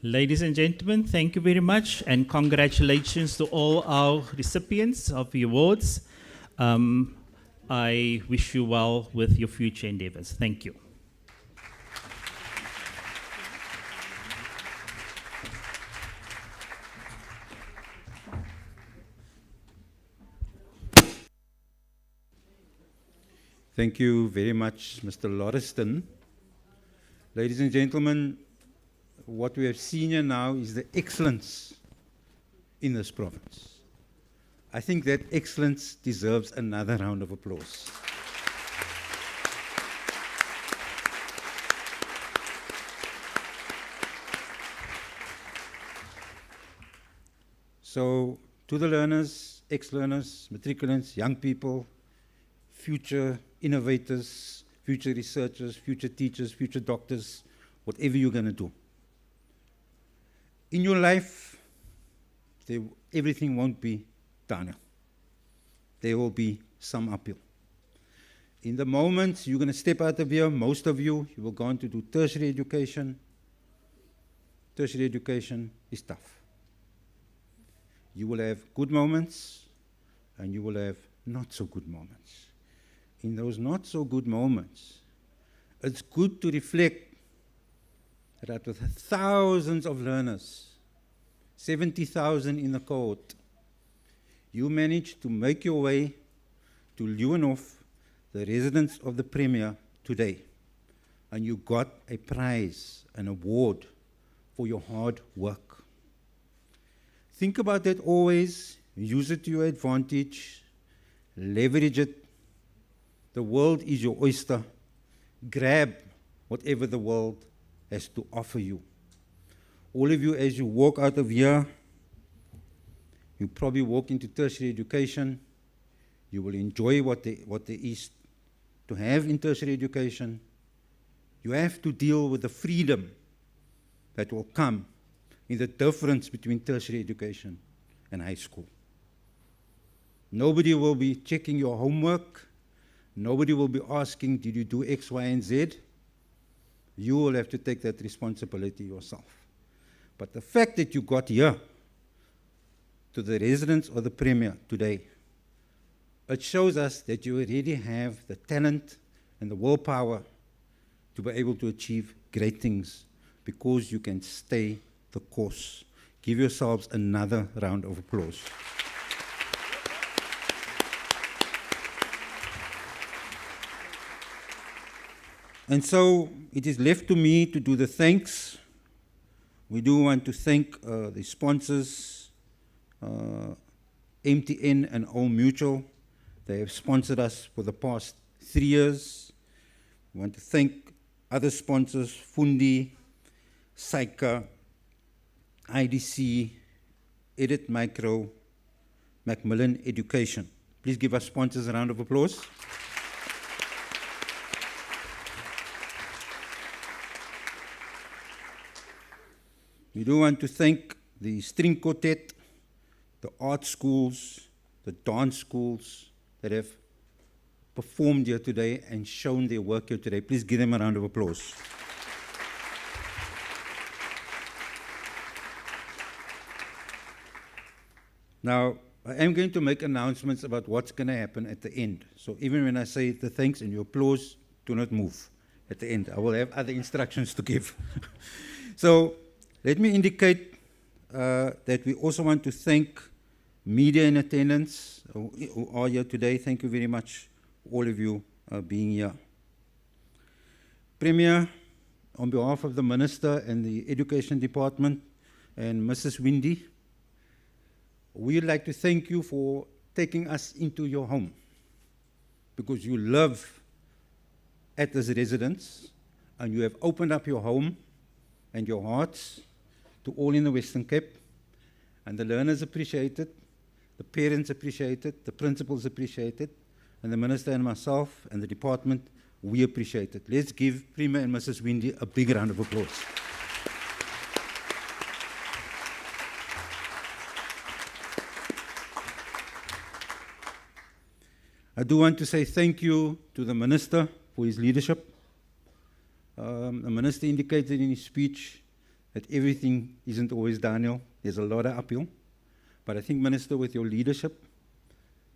Ladies and gentlemen, thank you very much and congratulations to all our recipients of the awards. I wish you well with your future endeavors. Thank you. Thank you very much, Mr. Lauriston. Ladies and gentlemen, what we have seen here now is the excellence in this province. I think that excellence deserves another round of applause. So, to the learners, ex-learners, matriculants, young people, future innovators, future researchers, future teachers, future doctors, whatever you're going to do. In your life, everything won't be downhill. There will be some uphill. In the moment you're going to step out of here, most of you will go on to do tertiary education. Tertiary education is tough. You will have good moments, and you will have not so good moments. In those not so good moments, it's good to reflect that with thousands of learners, 70,000 in the cohort, you managed to make your way to Leeuwenhof, the residence of the Premier, today. And you got a prize, an award for your hard work. Think about that always, use it to your advantage, leverage it. The world is your oyster. Grab whatever the world has to offer you. All of you, as you walk out of here, you probably walk into tertiary education. You will enjoy what there is to have in tertiary education. You have to deal with the freedom that will come in the difference between tertiary education and high school. Nobody will be checking your homework. Nobody will be asking, did you do X, Y, and Z? You will have to take that responsibility yourself. But the fact that you got here, to the residence of the Premier today, it shows us that you already have the talent and the willpower to be able to achieve great things because you can stay the course. Give yourselves another round of applause. And so it is left to me to do the thanks. We do want to thank the sponsors, MTN and Old Mutual. They have sponsored us for the past 3 years. We want to thank other sponsors, Fundi, SAICA, IDC, Edit Micro, Macmillan Education. Please give our sponsors a round of applause. We do want to thank the string quartet, the art schools, the dance schools that have performed here today and shown their work here today. Please give them a round of applause. Now, I am going to make announcements about what's going to happen at the end. So even when I say the thanks and you applause, do not move at the end. I will have other instructions to give. So let me indicate that we also want to thank media in attendance who are here today. Thank you very much, all of you being here. Premier, on behalf of the Minister and the Education Department and Mrs. Windy, we'd like to thank you for taking us into your home because you live at this residence and you have opened up your home and your hearts to all in the Western Cape, and the learners appreciate it, the parents appreciate it, the principals appreciate it, and the Minister and myself and the department, we appreciate it. Let's give Premier and Mrs. Windy a big round of applause. I do want to say thank you to the Minister for his leadership. The Minister indicated in his speech that everything isn't always downhill. There's a lot of uphill. But I think, Minister, with your leadership,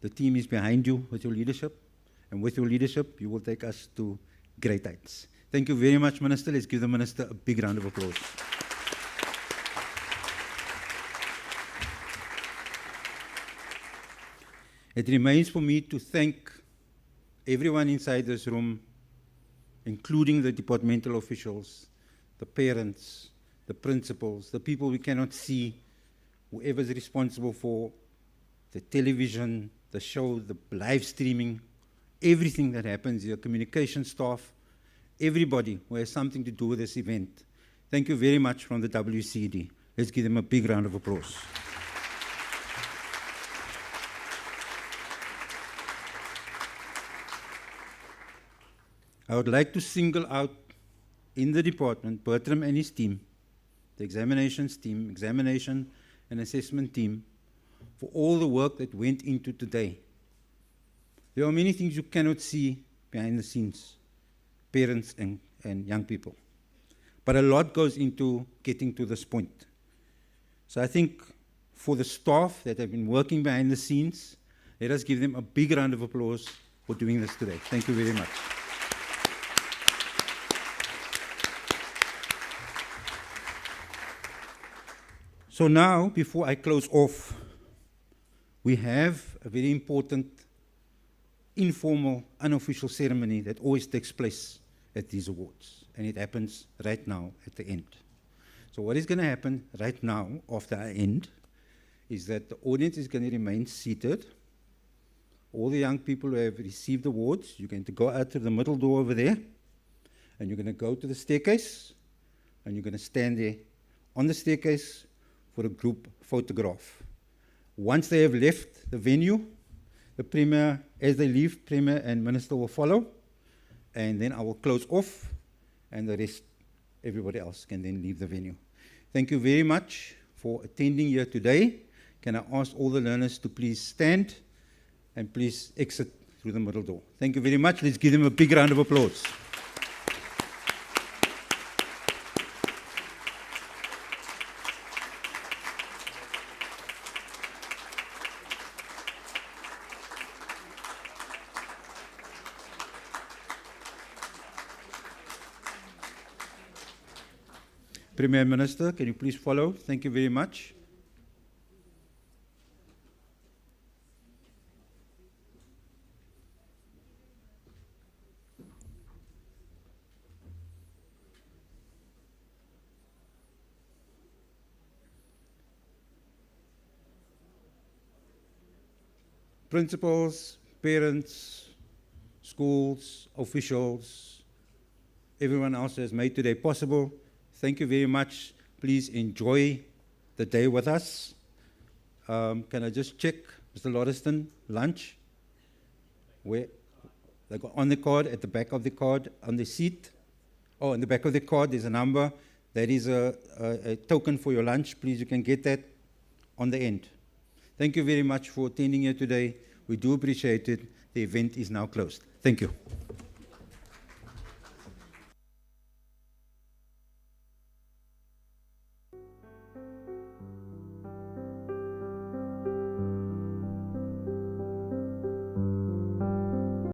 the team is behind you with your leadership. And with your leadership, you will take us to great heights. Thank you very much, Minister. Let's give the Minister a big round of applause. It remains for me to thank everyone inside this room, including the departmental officials, the parents, the principals, the people we cannot see, whoever's responsible for the television, the show, the live streaming, everything that happens here, communication staff, everybody who has something to do with this event. Thank you very much from the WCED. Let's give them a big round of applause. I would like to single out in the department Bertram and his team, the examinations team, examination and assessment team, for all the work that went into today. There are many things you cannot see behind the scenes, parents and young people. But a lot goes into getting to this point. So I think for the staff that have been working behind the scenes, let us give them a big round of applause for doing this today. Thank you very much. So now, before I close off, we have a very important informal, unofficial ceremony that always takes place at these awards. And it happens right now at the end. So what is going to happen right now after I end is that the audience is going to remain seated. All the young people who have received awards, you're going to go out to the middle door over there, and you're going to go to the staircase, and you're going to stand there on the staircase for a group photograph. Once they have left the venue, the Premier, as they leave, Premier and Minister will follow, and then I will close off, and the rest, everybody else can then leave the venue. Thank you very much for attending here today. Can I ask all the learners to please stand and please exit through the middle door. Thank you very much. Let's give them a big round of applause. Premier Minister, can you please follow? Thank you very much. Principals, parents, schools, officials, everyone else who has made today possible, thank you very much. Please enjoy the day with us. Can I just check, Mr. Lauriston, lunch? Where? They got on the card, at the back of the card, on the seat. Oh, in the back of the card, there's a number. That is a token for your lunch. Please, you can get that on the end. Thank you very much for attending here today. We do appreciate it. The event is now closed. Thank you.